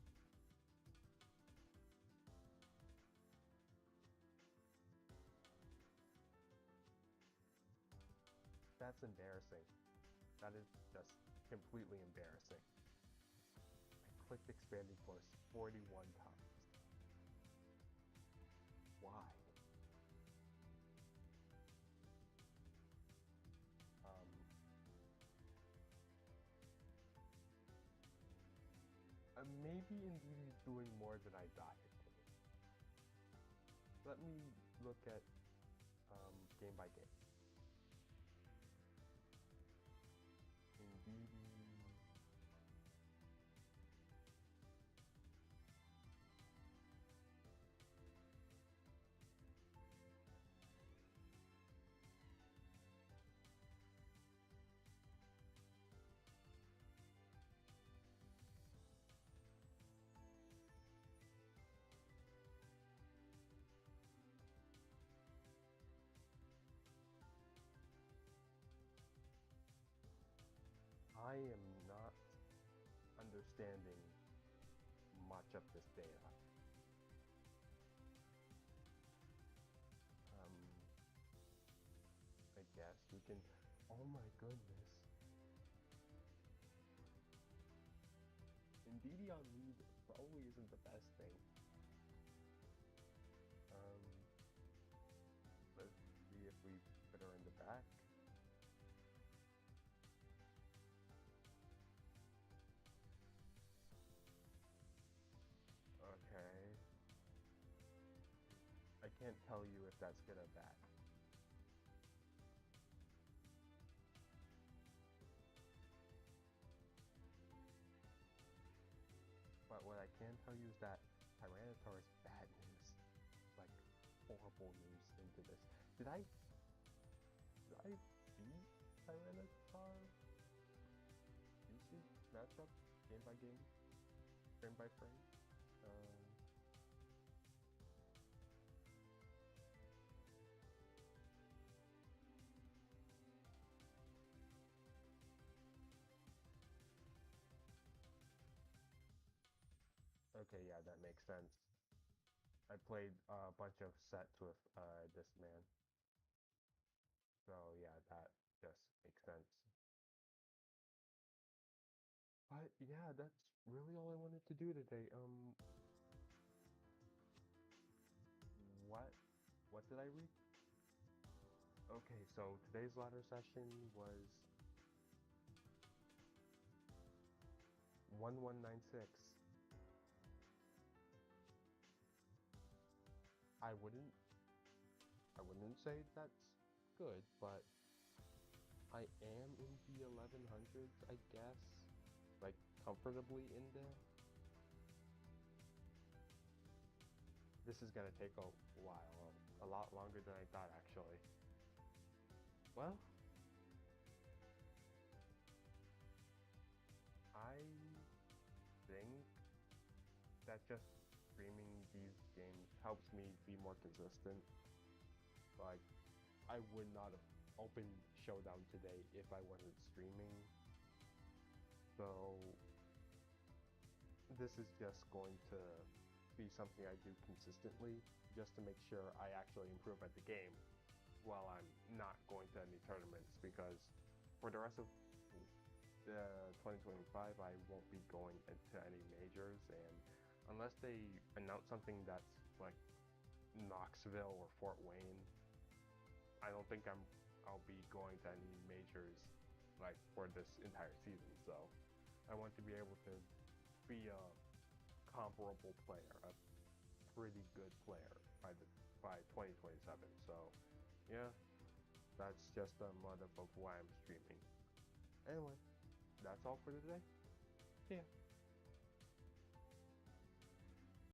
That's embarrassing. That is just completely embarrassing. I clicked Expanding Force 41 times. Why? Maybe Indeed is doing more than I thought it did. Let me look at game by game. Indeed. I am not understanding much of this data. I guess we can. Oh my goodness. Indeed on lead probably isn't the best thing. Let's see if we put her in the back. Okay. I can't tell you if that's good or bad. But what I can tell you is that Tyranitar is bad news. Like, horrible news into this. Did I beat Tyranitar? Usage? Matchup? Game by game? Frame by frame? Okay, yeah, that makes sense. I played a bunch of sets with this man. So yeah, that just makes sense. But yeah, that's really all I wanted to do today. What did I read? Okay, so today's ladder session was 1196. I wouldn't say that's good, but I am in the 1100s, I guess. Like, comfortably in there. This is gonna take a while, a lot longer than I thought, actually. Well, I think that just streaming these games helps me be more consistent. Like, I would not have opened Showdown today if I wasn't streaming. So this is just going to be something I do consistently just to make sure I actually improve at the game while I'm not tournaments because for the rest of 2025, I won't be going into any majors, and unless they announce something that's like Knoxville or Fort Wayne, I don't think I'll be going to any majors like for this entire season. So I want to be able to be a comparable player, a pretty good player by 2027. So yeah, that's just a motive of why I'm streaming. Anyway, that's all for today. See ya.